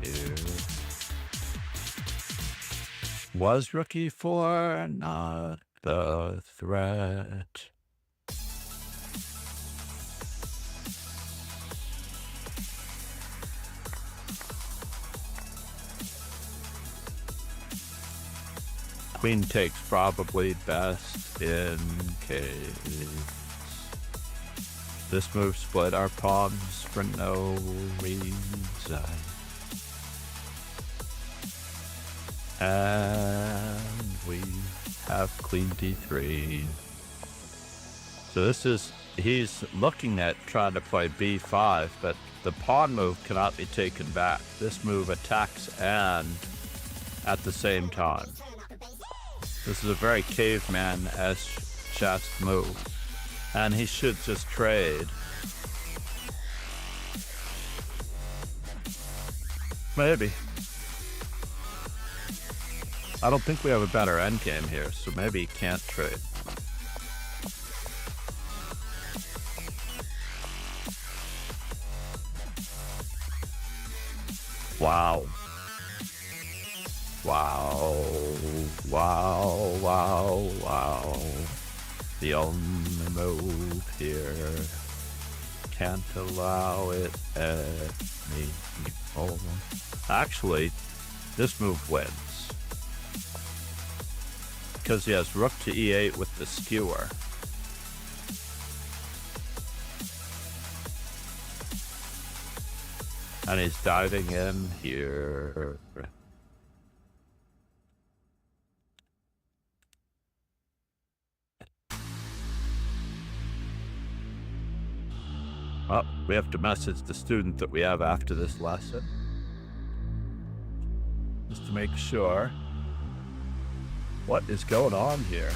here? Was rook e4 not the threat? Queen takes probably best in case. This move split our pawns for no reason. And we have queen d3. So this is, he's looking at trying to play b5, but the pawn move cannot be taken back. This move attacks and at the same time. This is a very caveman-esque chess move, and he should just trade. Maybe. I don't think we have a better endgame here, so maybe he can't trade. Wow. Wow, wow, wow, wow. The only move here. Can't allow it anymore. Actually, this move wins. Because he has rook to e8 with the skewer. And he's diving in here. Oh, we have to message the student that we have after this lesson. Just to make sure. What is going on here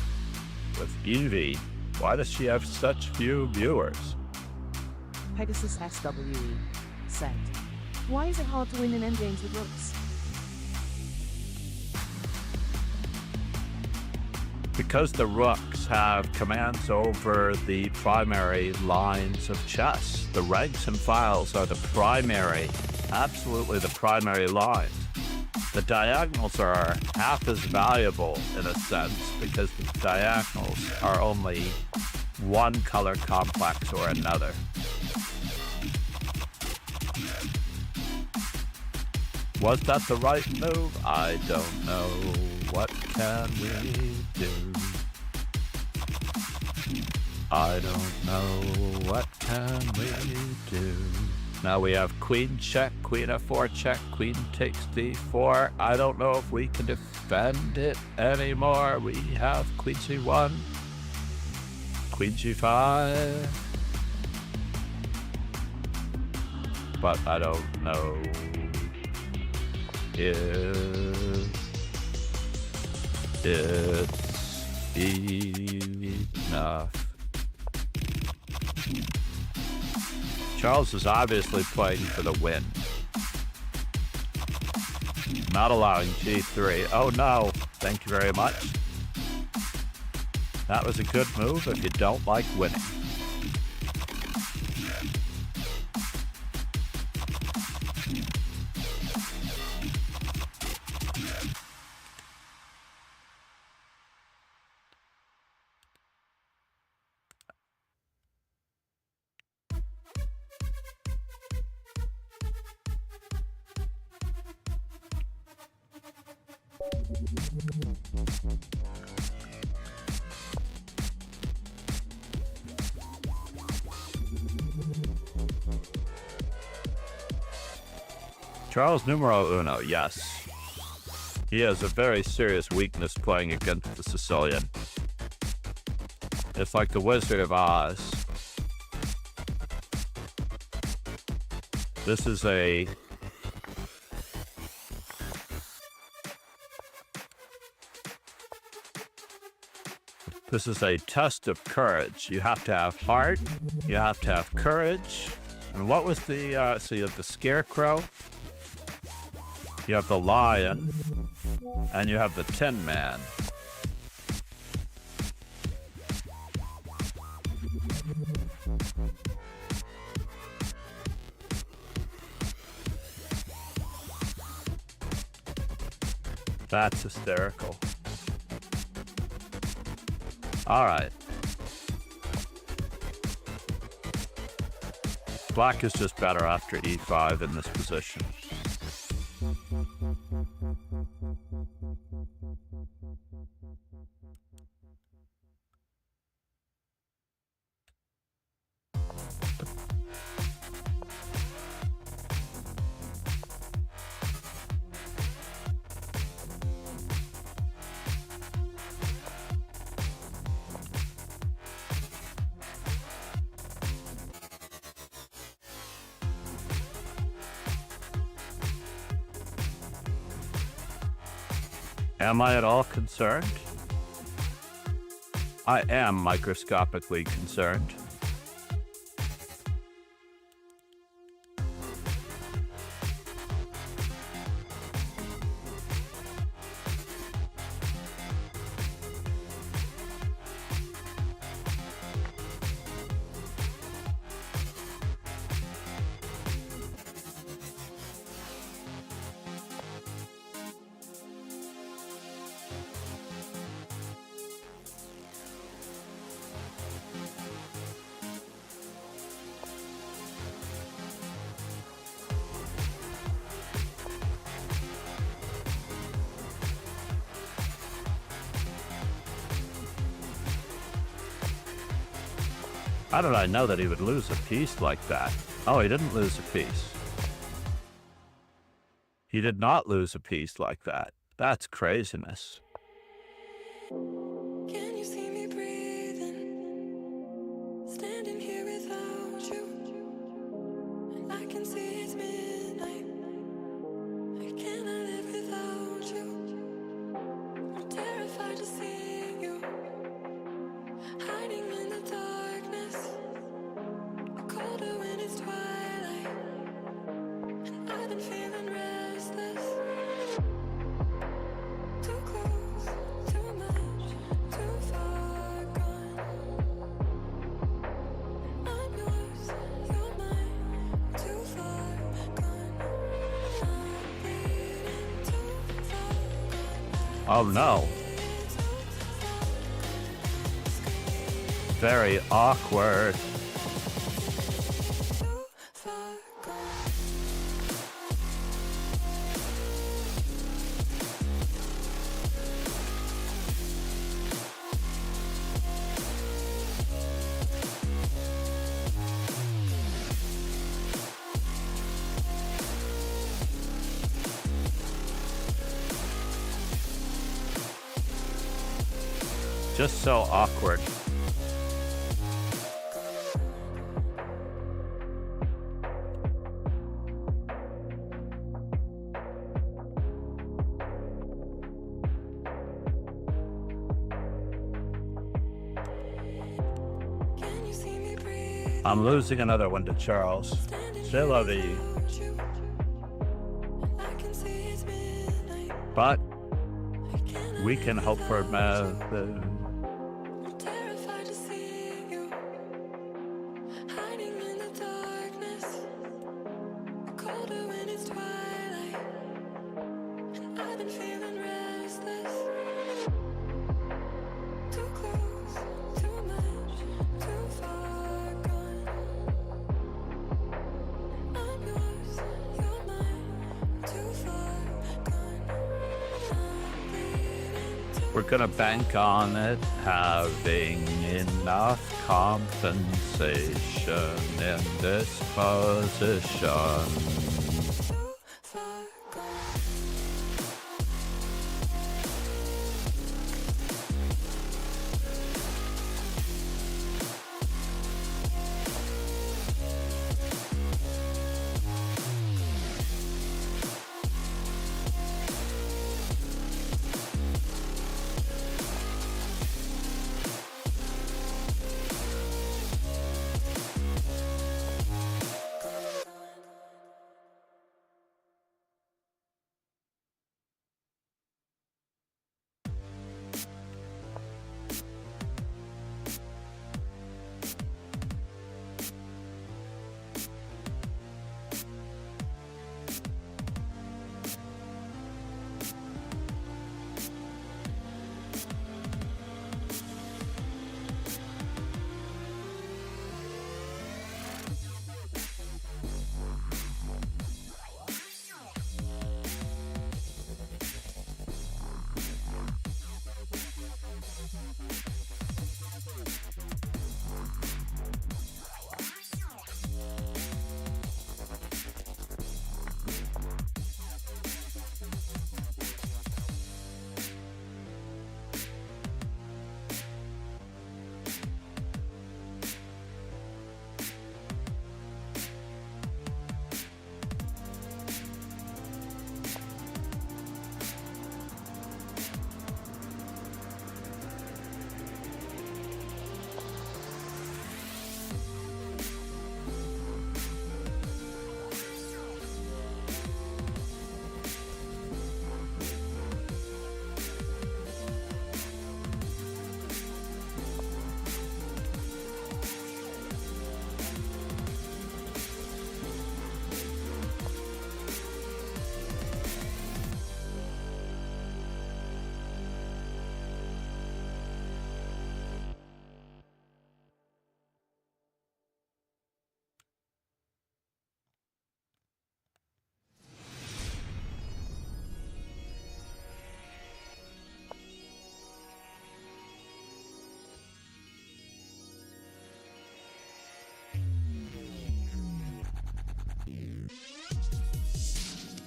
with Evie? Why does she have such few viewers? Pegasus SWE said, why is it hard to win in endgames with rooks? Because the rooks have commands over the primary lines of chess. The ranks and files are the primary, absolutely the primary lines. The diagonals are half as valuable in a sense because the diagonals are only one color complex or another. Was that the right move? I don't know. What can we do? I don't know. What can we do? Now we have queen check, queen f4 check, queen takes d4. I don't know if we can defend it anymore. We have queen c1, queen g5. But I don't know if it's enough. Charles is obviously playing for the win. Not allowing g3. Oh no, thank you very much. That was a good move if you don't like winning. Charles numero uno, yes. He has a very serious weakness playing against the Sicilian. It's like the Wizard of Oz. This is a test of courage. You have to have heart, you have to have courage. And what was the, so you have the Scarecrow, you have the Lion, and you have the Tin Man. That's hysterical. All right. Black is just better after e5 in this position. Am I at all concerned? I am microscopically concerned. How did I know that he would lose a piece like that? Oh, he didn't lose a piece. He did not lose a piece like that. That's craziness. Can you see me breathing? Standing here without you. And I can see it's midnight. I cannot live without you. I'm terrified to see you. Hiding in the darkness. Colder when it's twilight. And I've been feeling restless. Too close, too much, too far gone. I'm yours, you're mine, too far gone. I'm bleeding too far gone. Oh no. Very awkward. Too far gone. Just so awkward. Can you see me breathing? I'm losing another one to Charles. C'est la vie. Without you. And I can see it's midnight. But I cannot we can live hope for without you. the I'm terrified to see you. Hiding in the darkness. Colder when it's twilight. And I've been feeling restless. Too close, too much, too far gone. I'm yours, you're mine, too far gone. I'm bleeding We're gonna bank on it having enough compensation in this position. too far gone.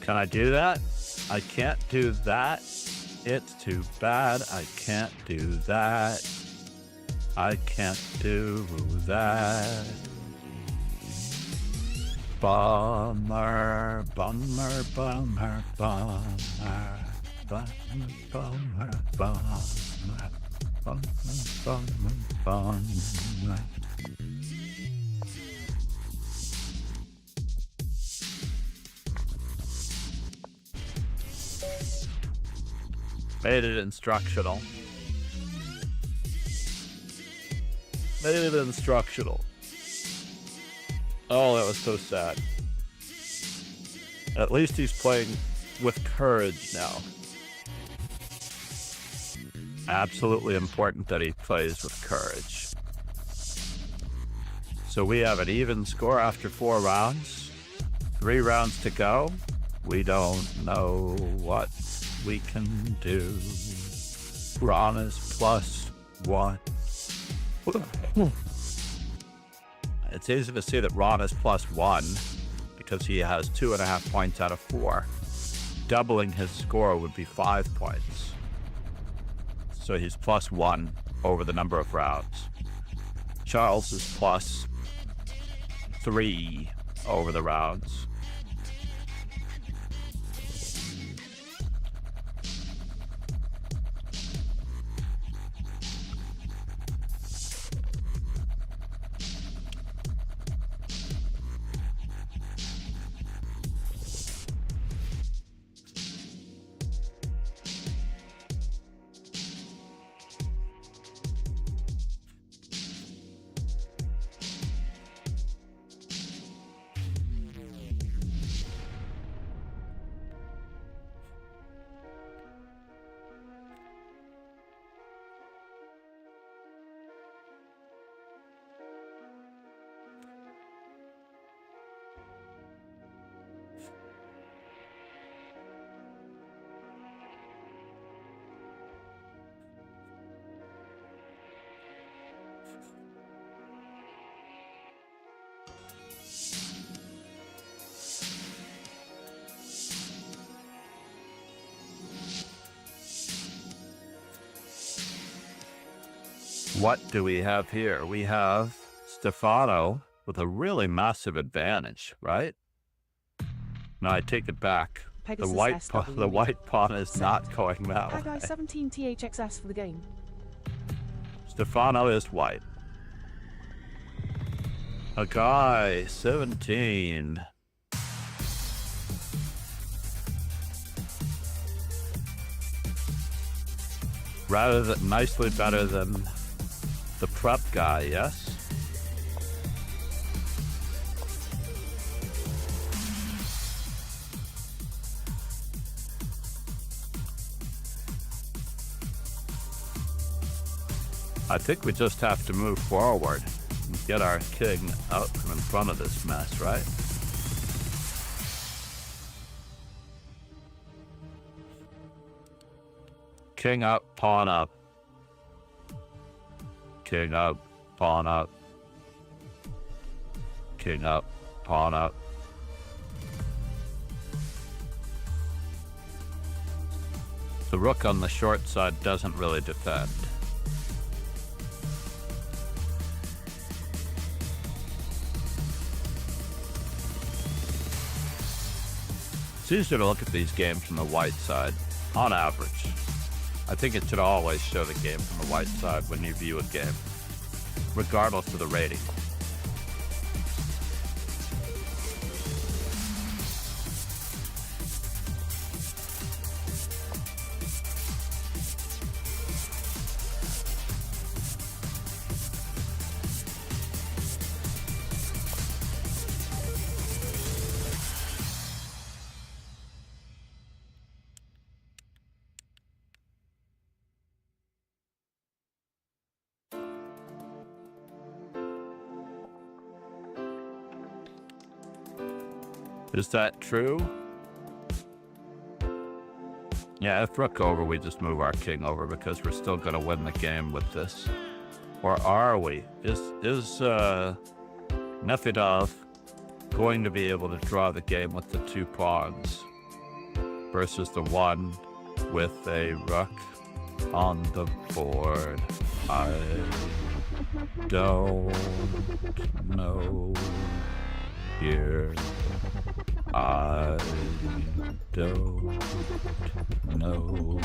Can I do that? I can't do that. It's too bad. I can't do that. I can't do that. Bummer, bummer, bummer, bummer, bummer, bummer, bummer, bummer, bummer, bummer. Made it instructional. Made it instructional. Oh, that was so sad. At least he's playing with courage now. Absolutely important that he plays with courage. So we have an even score after 4 rounds. 3 rounds to go. We don't know what we can do. Ron is +1. It's easy to see that Ron is +1 because he has 2.5 points out of 4. Doubling his score would be 5 points. So he's +1 over the number of rounds. Charles is +3 over the rounds. What do we have here? We have Stefano with a really massive advantage, right? No, I take it back. The Pegasus white SW. the white pawn is not going that way. Haggai 17 THXS for the game. Stefano is white. Haggai 17. Rather than nicely better than the prep guy, yes? I think we just have to move forward and get our king out from in front of this mess, right? King up, pawn up. King up, pawn up. King up, pawn up. The rook on the short side doesn't really defend. It's easier to look at these games from the white side, on average. I think it should always show the game from the white side when you view a game, regardless of the rating. Is that true? Yeah, if rook over, we just move our king over because we're still going to win the game with this. Or are we? Is Nefedov going to be able to draw the game with the two pawns versus the one with a rook on the board? I don't know here. I don't know.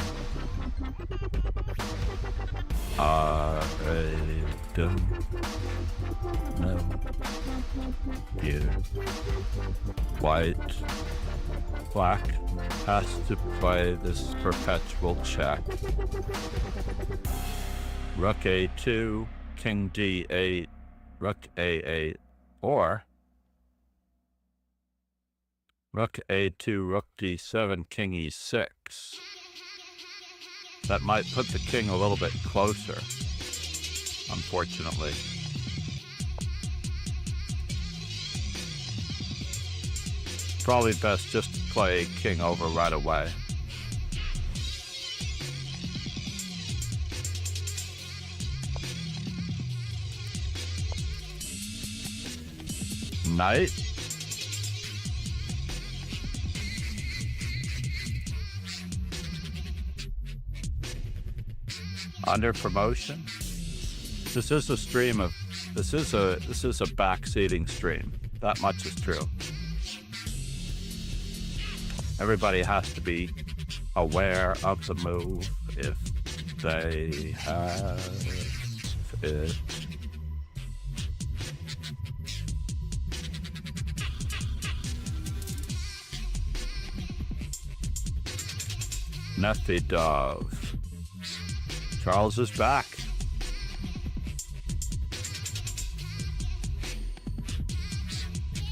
I don't know. Here. White. Black has to play this perpetual check. Rook A2, King D8, Rook A8, or Rook A2, Rook D7, King E6. That might put the king a little bit closer, unfortunately. Probably best just to play king over right away. Knight. Under promotion. This is a stream of this is a backseating stream. That much is true. Everybody has to be aware of the move if they have it. Nefedov. Charles is back.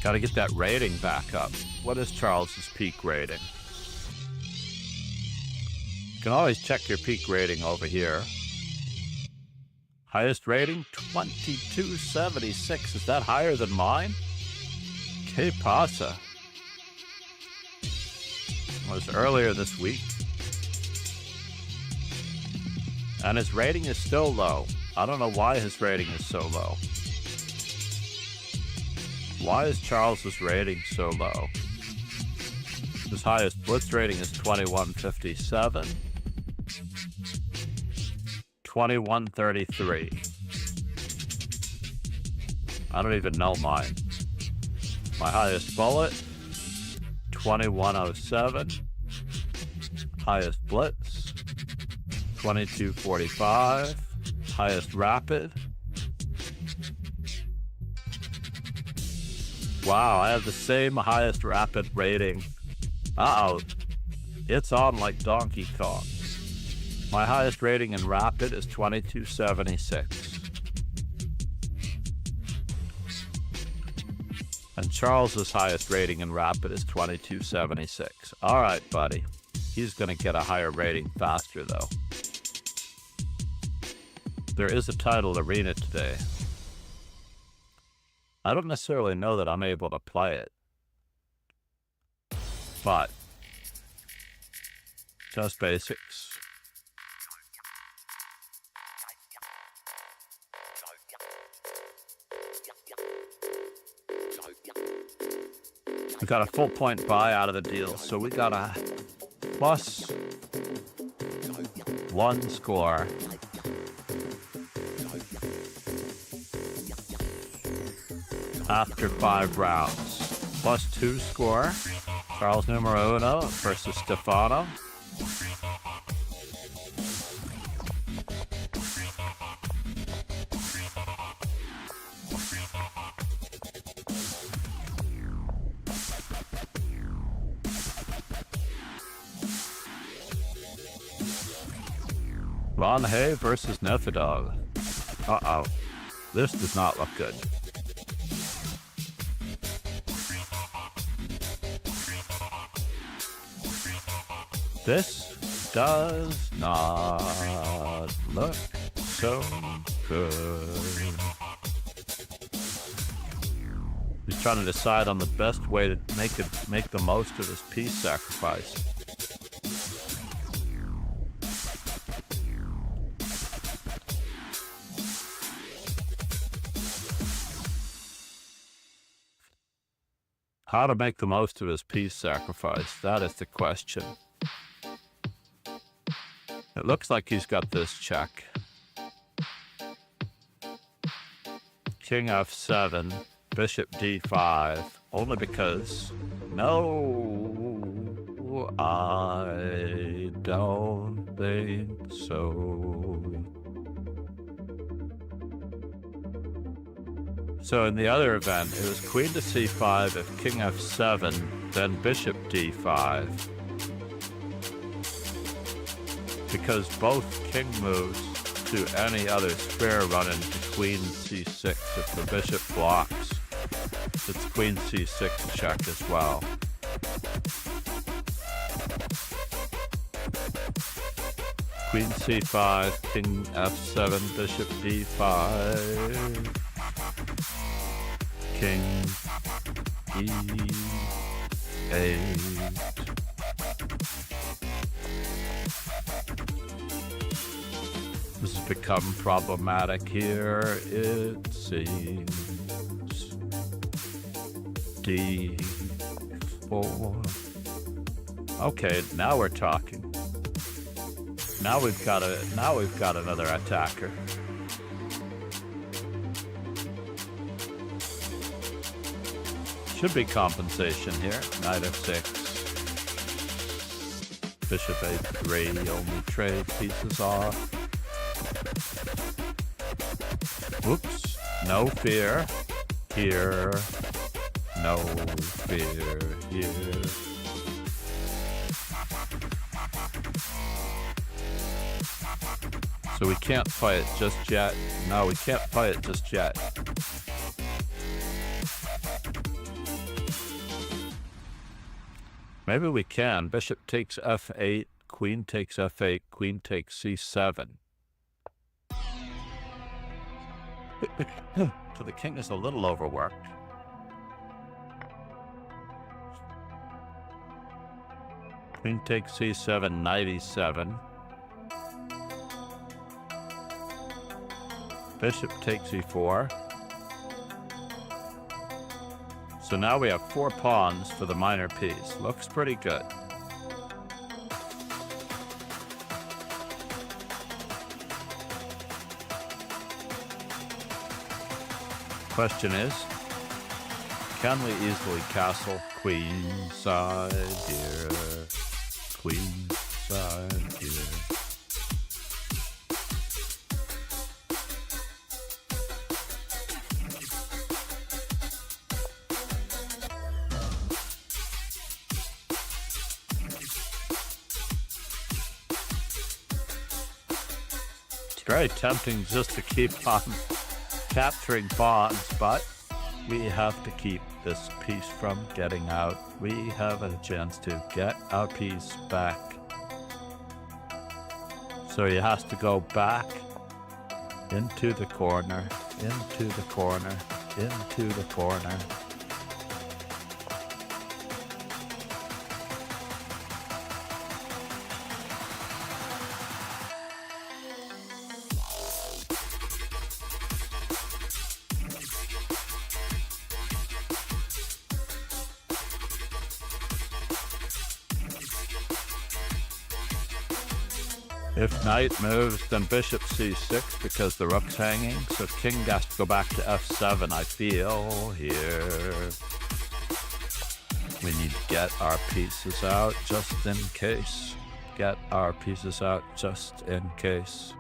Got to get that rating back up. What is Charles's peak rating? You can always check your peak rating over here. Highest rating, 2276. Is that higher than mine? Que pasa? It was earlier this week. And his rating is still low. I don't know why his rating is so low. Why is Charles's rating so low? His highest blitz rating is 2157. 2133. I don't even know mine. My highest bullet, 2107. Highest blitz, 2245. Highest rapid. Wow, I have the same highest rapid rating. Uh-oh. It's on like Donkey Kong. My highest rating in rapid is 2276. And Charles's highest rating in rapid is 2276. All right, buddy. He's going to get a higher rating faster, though. There is a titled arena today. I don't necessarily know that I'm able to play it. But just basics. We got a full point buy out of the deal, so we got a +1 score. After 5 rounds. +2 score. Charles numero uno versus Stefano. Von Hay versus Nefidog. Uh-oh. This does not look good. This does not look so good. He's trying to decide on the best way to make the most of his peace sacrifice. How to make the most of his peace sacrifice, that is the question. It looks like he's got this check. King F7, Bishop D5, only because, no, I don't think so. So in the other event, it was Queen to C5, if King F7, then Bishop D5. Because both king moves to any other square run into Queen C6. If the bishop blocks, it's Queen C6 check as well. Queen C5, King F7, Bishop D5. King E8. This has become problematic here, it seems. D4. Okay, now we're talking. Now we've got another attacker. Should be compensation here. Knight F6. Bishop A3, only trade pieces off. Whoops, no fear here, no fear here. So we can't fight it just yet. No, we can't fight it just yet. Maybe we can. Bishop takes F8, Queen takes F8, Queen takes C7. So the king is a little overworked. Queen takes C7, Knight E7. Bishop takes E4. So now we have 4 pawns for the minor piece. Looks pretty good. question is, can we easily castle queenside here? Queenside here. It's very tempting just to keep on capturing pawns, but we have to keep this piece from getting out. We have a chance to get our piece back. So he has to go back into the corner, into the corner, into the corner. If knight moves, then bishop c6 because the rook's hanging, so king has to go back to f7, I feel, here. We need to get our pieces out just in case. Get our pieces out just in case.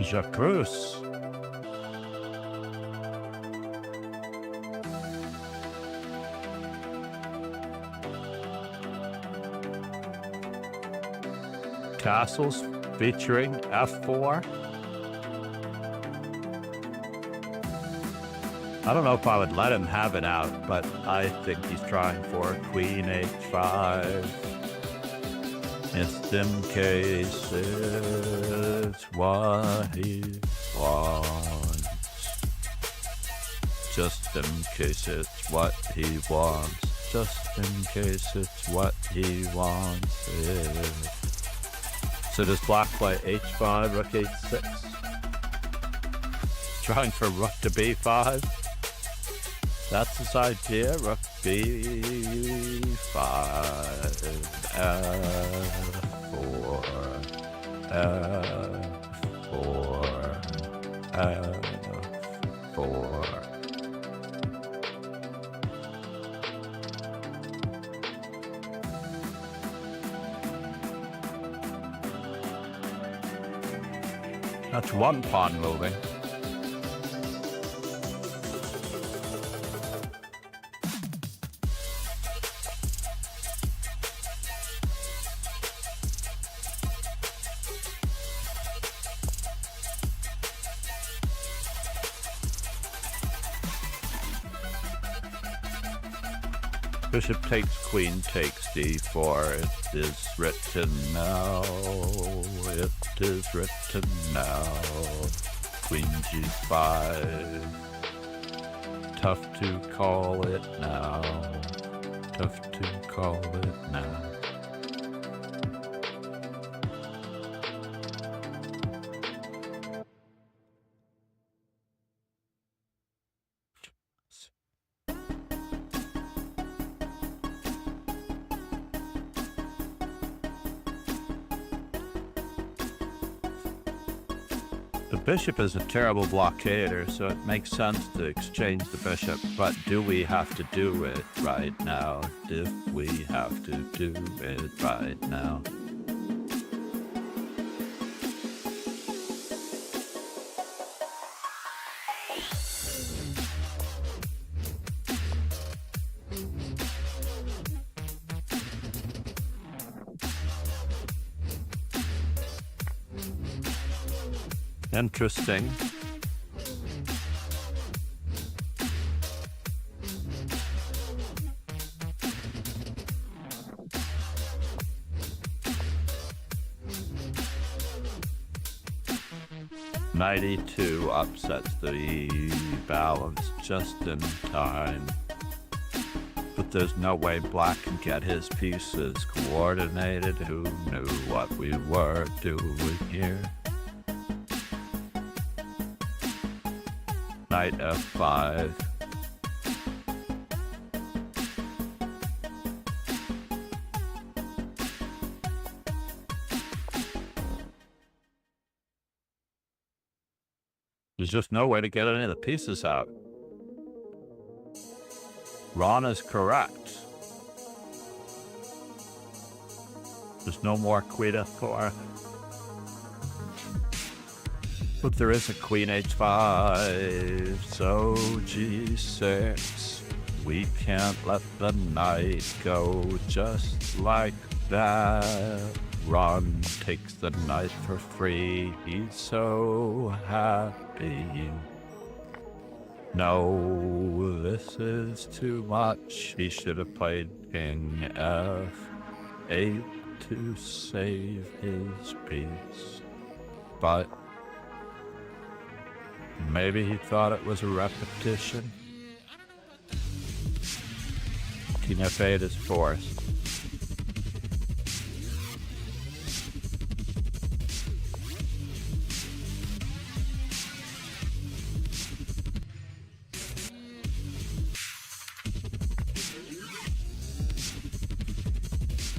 Jacques. Castles featuring f4. I don't know if I would let him have it out, but I think he's trying for queen h5. Just in case it's what he wants. Just in case it's what he wants. Just in case it's what he wants. So does black play h5, rook h6? Trying for rook to b5. That's his idea, rook b5, f4, f4, f4. That's one pawn moving. Bishop takes queen takes d4. It is written now. It is written now. Queen g5. Tough to call it now. Tough to call it now. The bishop is a terrible blockader, so it makes sense to exchange the bishop, but do we have to do it right now? Do we have to do it right now? Interesting. Knight e2 upsets the balance just in time. But there's no way black can get his pieces coordinated. Who knew what we were doing here? Knight f5. There's just no way to get any of the pieces out. Ron is correct. There's no more queen f4. But there is a queen h5, so g6. We can't let the knight go just like that. Ron takes the knight for free. He's so happy. No, this is too much. He should have played king f8 to save his piece. But maybe he thought it was a repetition. King f8 is forced.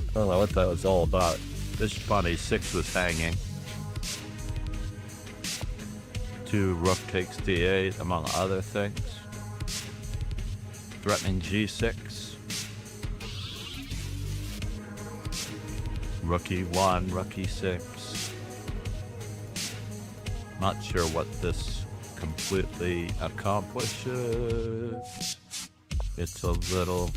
I don't know what that was all about. This funny 6 was hanging. 2 rook takes d8, among other things. Threatening g6. Rook e1, rook e6. Not sure what this completely accomplishes. It's a little...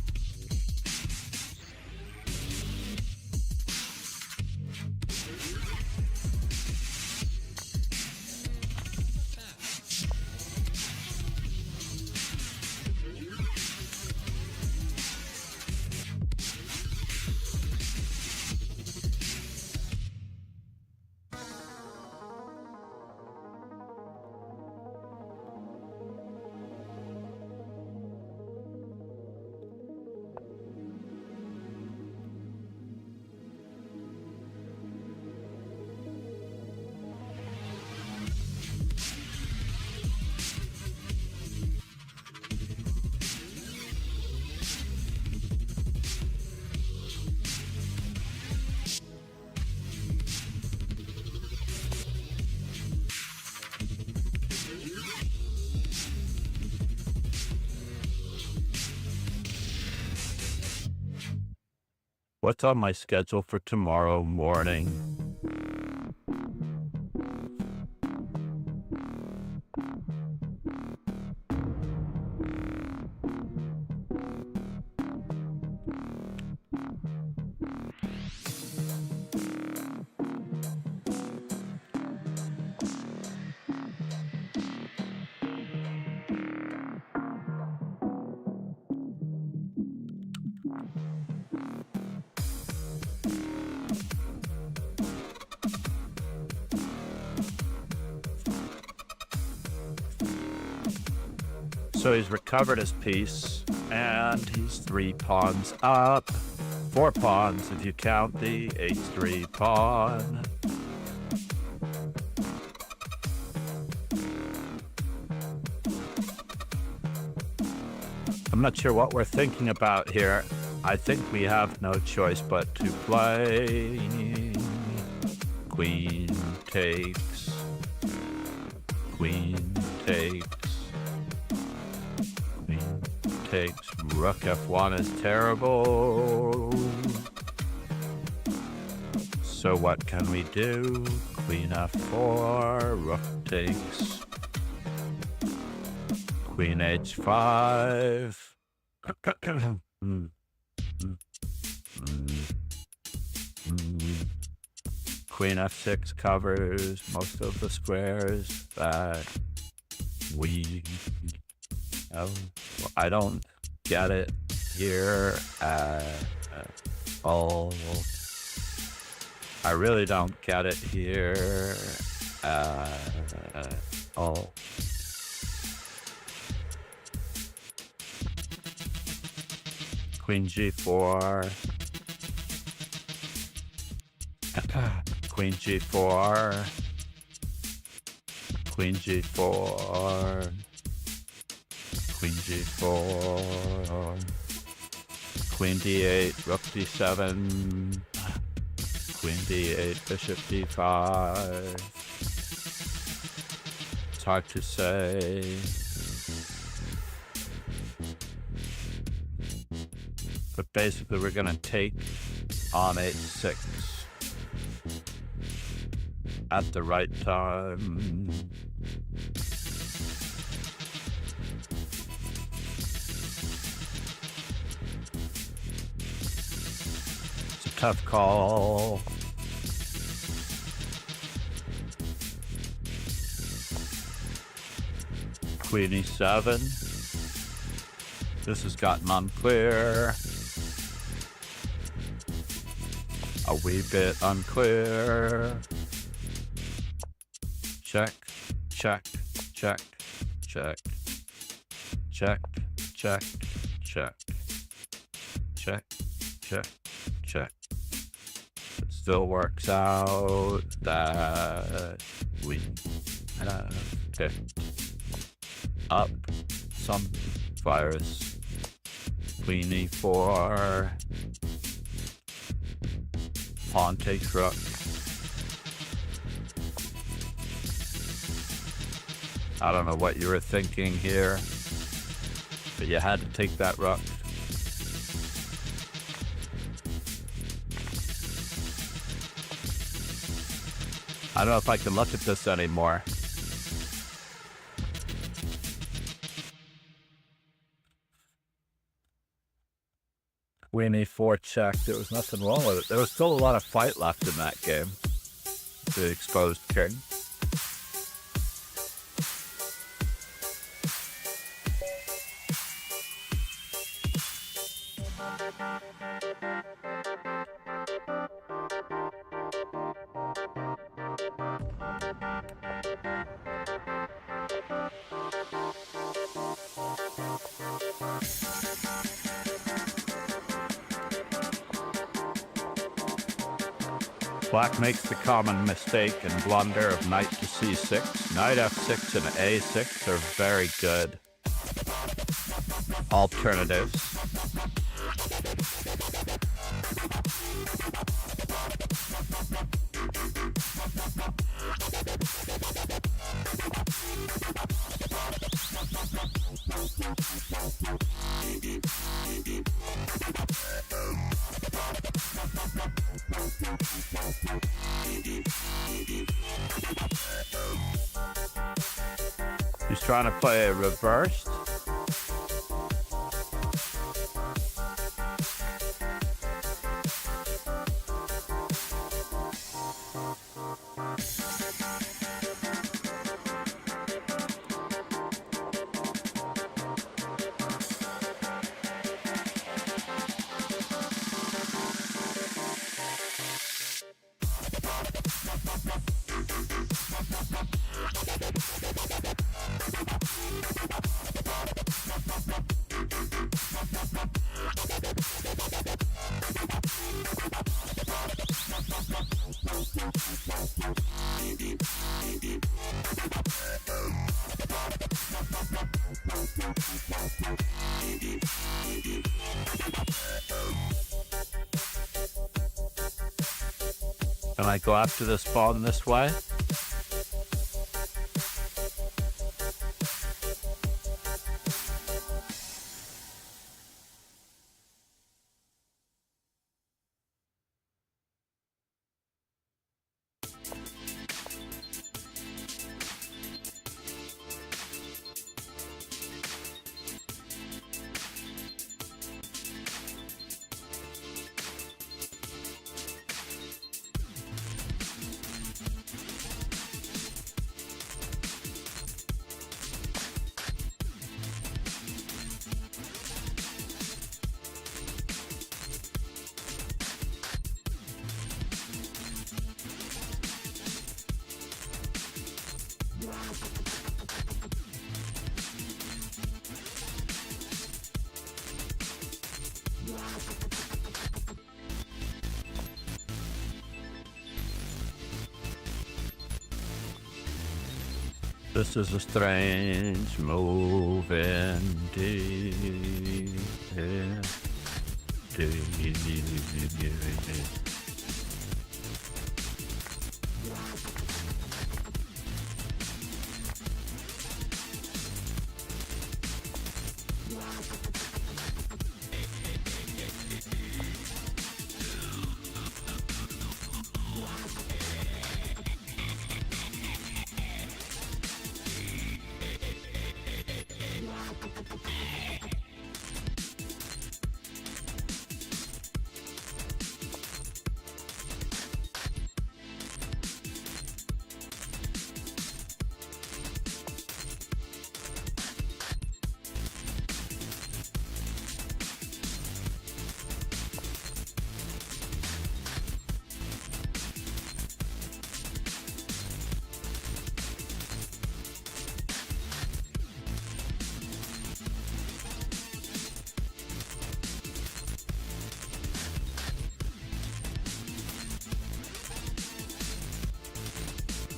What's on my schedule for tomorrow morning? So he's recovered his piece, and he's 3 pawns up. 4 pawns if you count the h3 pawn. I'm not sure what we're thinking about here. I think we have no choice but to play. Queen takes. Queen takes. Takes. Rook f1 is terrible. So what can we do? Queen f4, rook takes. Queen h5. Queen f6 covers most of the squares that we... I don't get it here at all. I really don't get it here at all. Queen g4. Queen g4. Queen g4. Queen g4, Queen d8, Rook d7, Queen d8, Bishop d5. It's hard to say. But basically we're gonna take on h6 at the right time. It's a tough call. Queen e7. This has gotten unclear. A wee bit unclear. Check, check, check, check, check, check, check, check, check, check. It still works out that we have picked up some virus. Queen e4. Pawn takes rook. I don't know what you were thinking here, but you had to take that rook. I don't know if I can look at this anymore. Queen e4 check. There was nothing wrong with it. There was still a lot of fight left in that game. The exposed king. Black makes the common mistake and blunder of knight to c6. Knight f6 and a6 are very good alternatives. He's trying to play a reversed. Can I go after this pawn this way? This is a strange move indeed.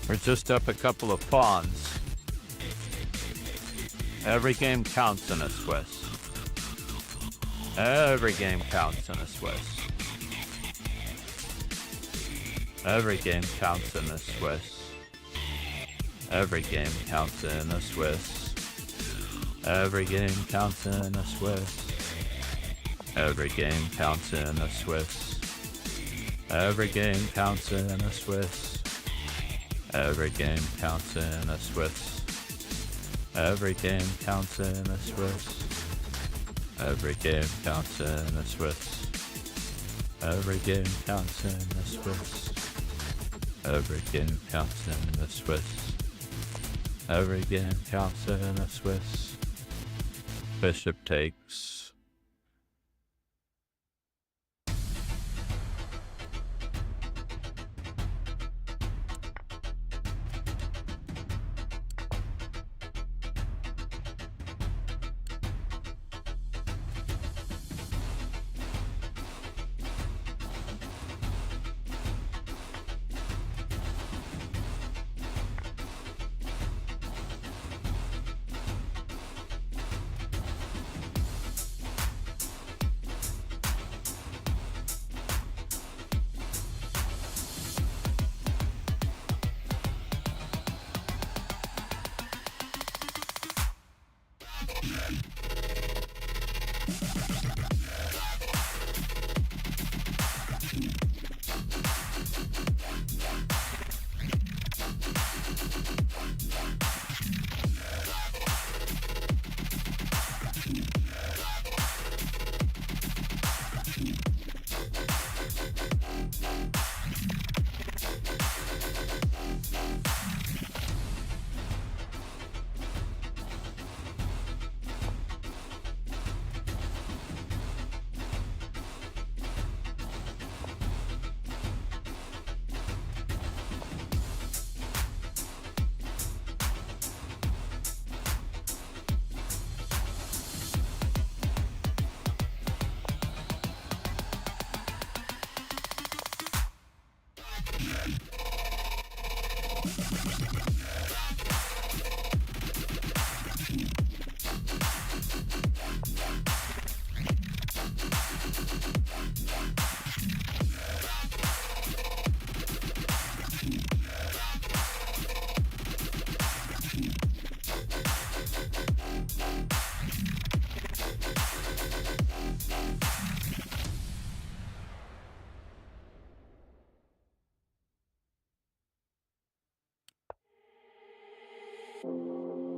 We're just up a couple of pawns. Every game counts in a Swiss. Every game counts in a Swiss. Every game counts in a Swiss. Every game counts in a Swiss. Every game counts in a Swiss. Every game counts in a Swiss. Every game counts in a Swiss. Every game counts in a Swiss. Every game counts in a Swiss. Every game counts in a Swiss. Every game counts in a Swiss. Every game counts in a Swiss. Every game counts in a Swiss. Bishop takes.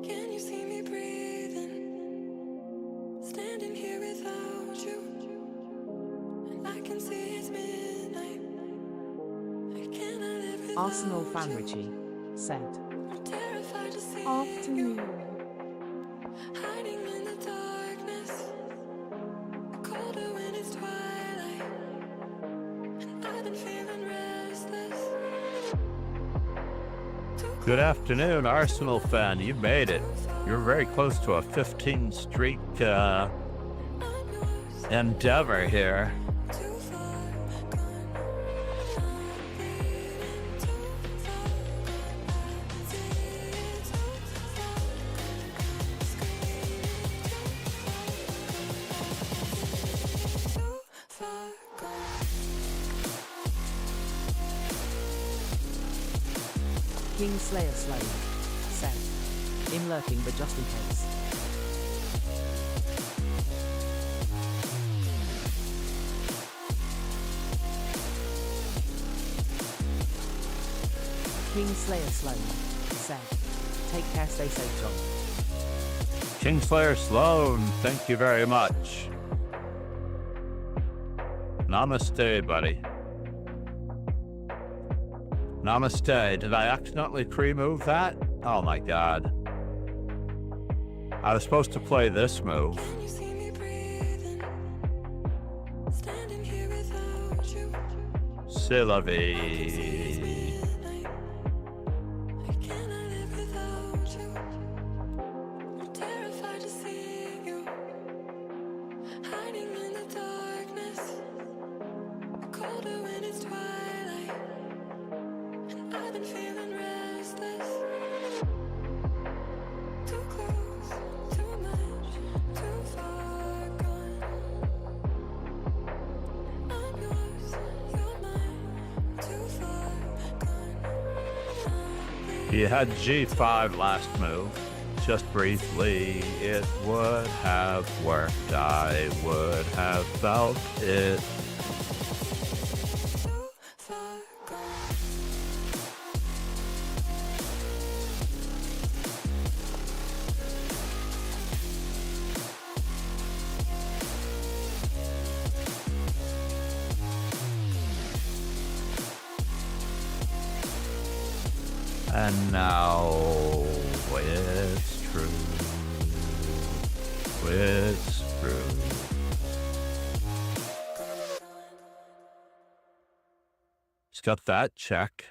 Can you see me breathing? Standing here without you, and I can see it's midnight. I cannot live without Arsenal fan you. Richie said. I'm terrified to see Afternoon. you hiding in the darkness, colder when it's twilight, and I've been feeling restless. Good afternoon, Arsenal fan. You made it. You're very close to a 15-streak endeavor here. King Slayer slow. Set. In lurking, but just in case. King Slayer slow. Set. Take care, stay safe, John. Kingslayer Sloan, thank you very much. Namaste, buddy. Namaste. Did I accidentally pre-move that? Oh my god. I was supposed to play this move. Can you see me breathing? Standing here without you. C'est la I can see vie. it's midnight. I cannot live without you. I'm terrified to see you. Hiding in the darkness. Colder when it's twilight. And I've been feeling restless. Too close, too much, too far gone. I'm yours, you're mine, too far gone. He had G5 last move. Just briefly, it would have worked. I would have felt it. Too far gone. And now it's true. It's true. He's got that check.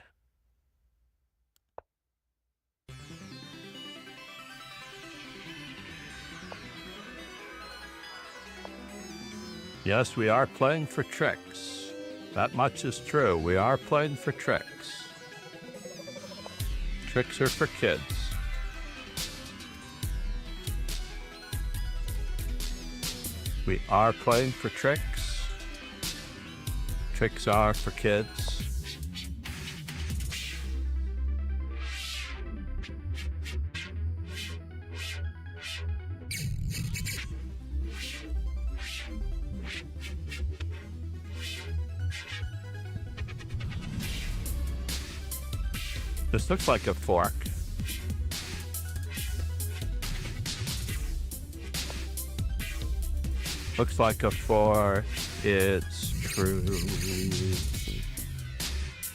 Yes, we are playing for tricks. That much is true. We are playing for tricks. Tricks are for kids. We are playing for tricks. Tricks are for kids. This looks like a fork. Looks like a fork. It's true.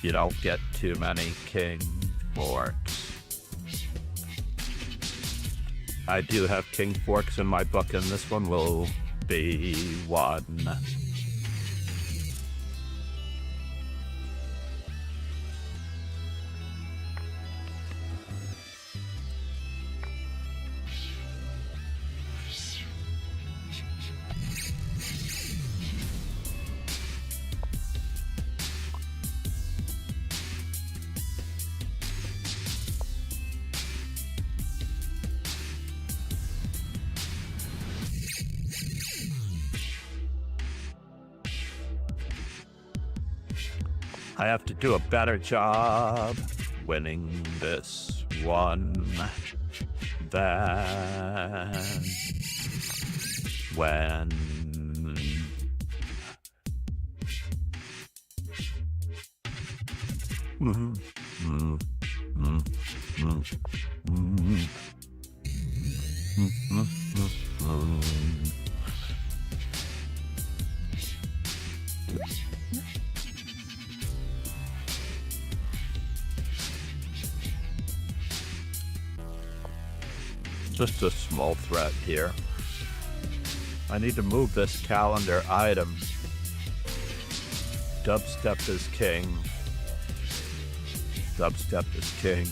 You don't get too many king forks. I do have king forks in my book, and this one will be one. I have to do a better job winning this one than when just a small threat here. I need to move this calendar item. Dubstep is king. Dubstep is king.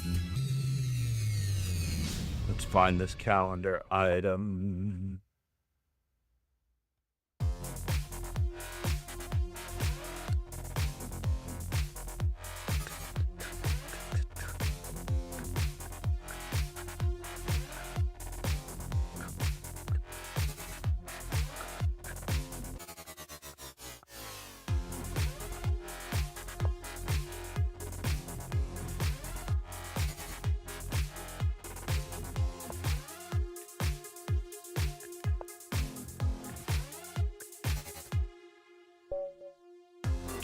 Let's find this calendar item.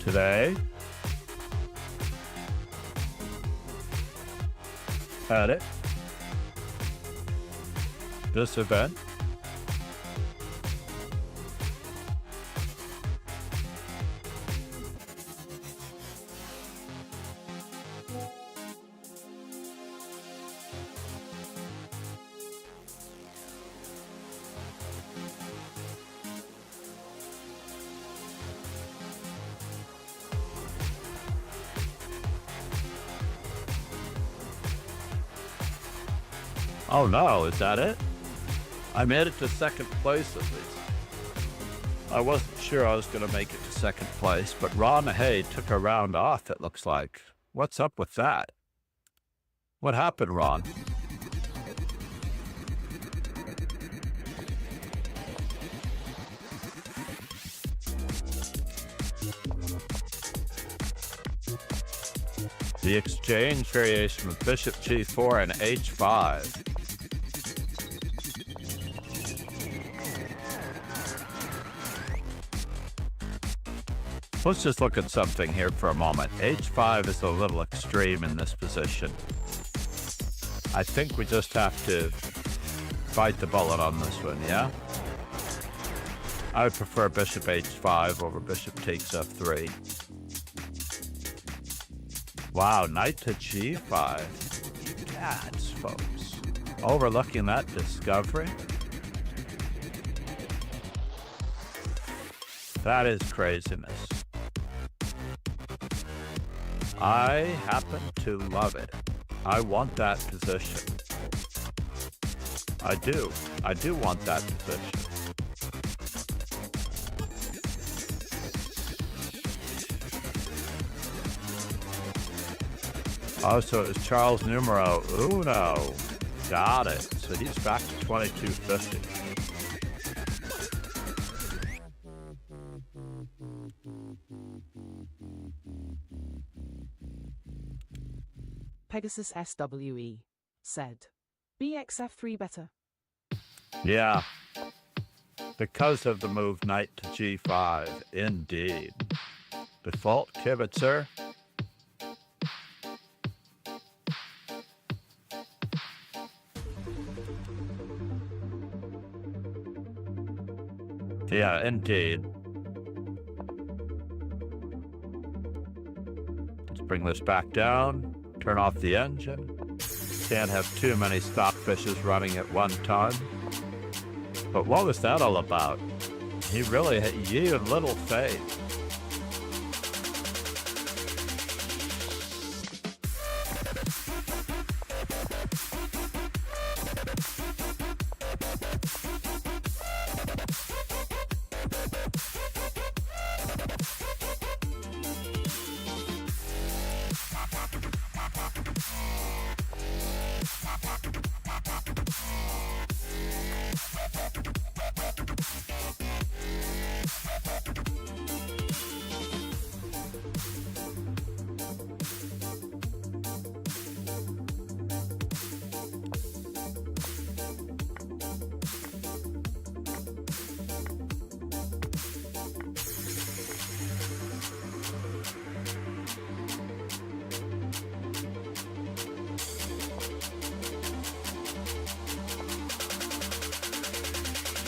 Today, edit, this event, oh no, is that it? I made it to second place at least. I wasn't sure I was going to make it to second place, but Ron Hay took a round off, it looks like. What's up with that? What happened, Ron? The exchange variation with bishop g4 and h5. Let's just look at something here for a moment. h5 is a little extreme in this position. I think we just have to bite the bullet on this one, yeah? I would prefer bishop h5 over bishop takes f3. Wow, knight to g5. Cats, folks. Overlooking that discovery. That is craziness. I happen to love it. I want that position. I do. I do want that position. Oh, so it was Charles numero uno. Got it. So he's back to 2250. Pegasus SWE said, BXF3 better. Yeah. Because of the move knight to g5. Indeed. Default kibitzer. Yeah, indeed. Let's bring this back down. Turn off the engine. Can't have too many stock fishes running at one time. But what was that all about? He really had little faith.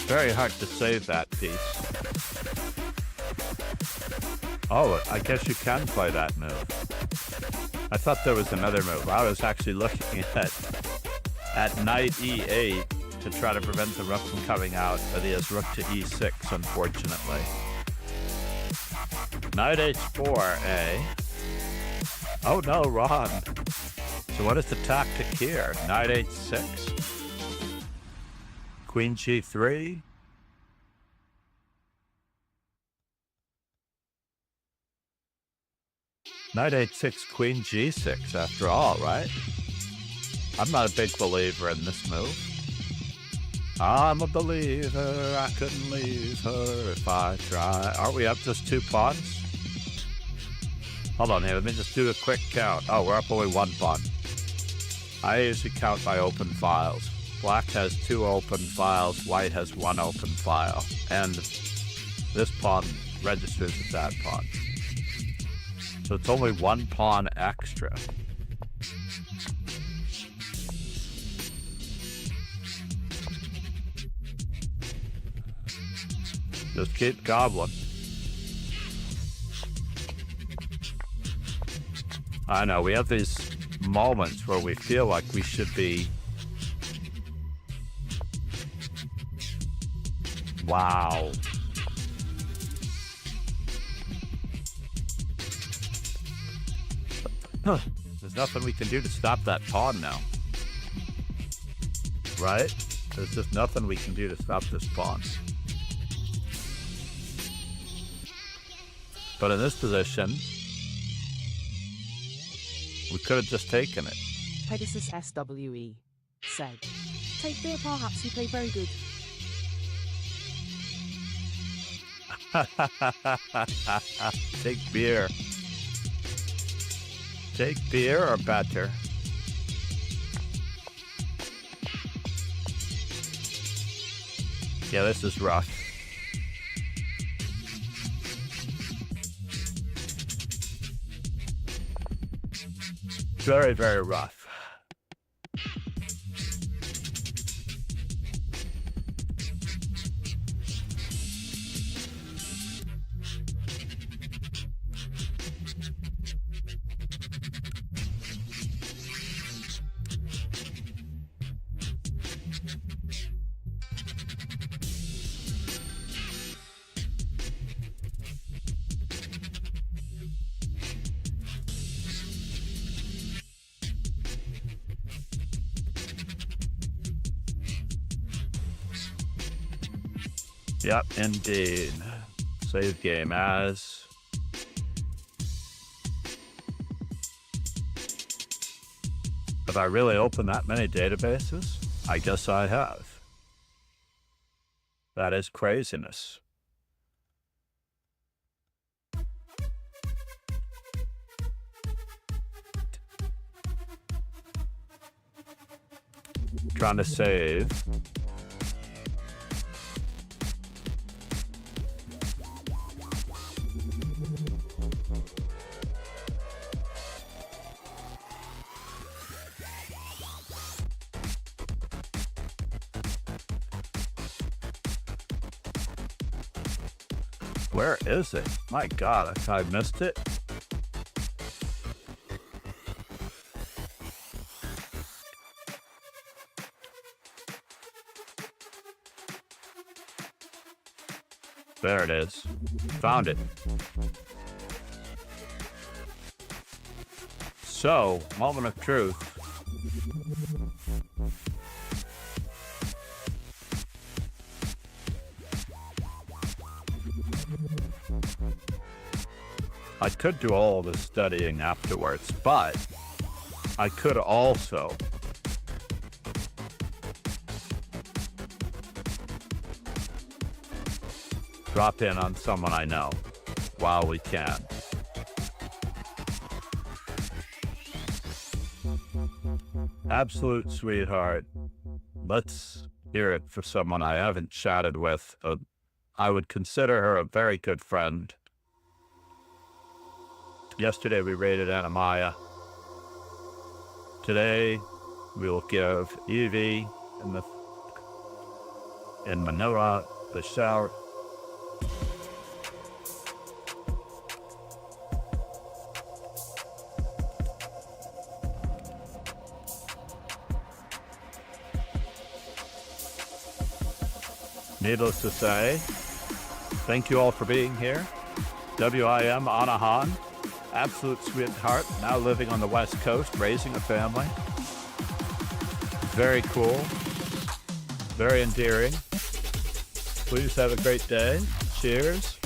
Very hard to save that piece. Oh, I guess you can play that move. I thought there was another move. I was actually looking at knight e8 to try to prevent the rook from coming out, but he has rook to e6, unfortunately. Knight h4, eh? Oh no, Ron. So what is the tactic here? Knight h6? Queen g3? Knight h6, queen g6 after all, right? I'm not a big believer in this move. I'm a believer, I couldn't leave her if I tried. Aren't we up just 2 pawns? Hold on here, let me just do a quick count. Oh, we're up only 1 pawn. I usually count by open files. Black has 2 open files, white has 1 open file, and this pawn registers as that pawn. So it's only one pawn extra. Just keep gobbling. I know, we have these moments where we feel like we should be... Wow. There's nothing we can do to stop that pawn now. Right? There's just nothing we can do to stop this pawn. But in this position, we could have just taken it. Pegasus SWE said, "Take beer, perhaps you play very good." Take beer. Take beer or better. Yeah, this is rough. Very, very rough. Yep, indeed. Save game as. Have I really opened that many databases? I guess I have. That is craziness. Trying to save. Where is it? My God, I missed it. There it is. Found it. So, moment of truth. I could do all the studying afterwards, but I could also drop in on someone I know while we can. Absolute sweetheart. Let's hear it for someone I haven't chatted with. I would consider her a very good friend. Yesterday we raided Anamaya. Today we will give Evie in Manila the shower. Needless to say, thank you all for being here. WIM Hahn. Absolute sweetheart, now living on the West Coast, raising a family. Very cool. Very endearing. Please have a great day. Cheers.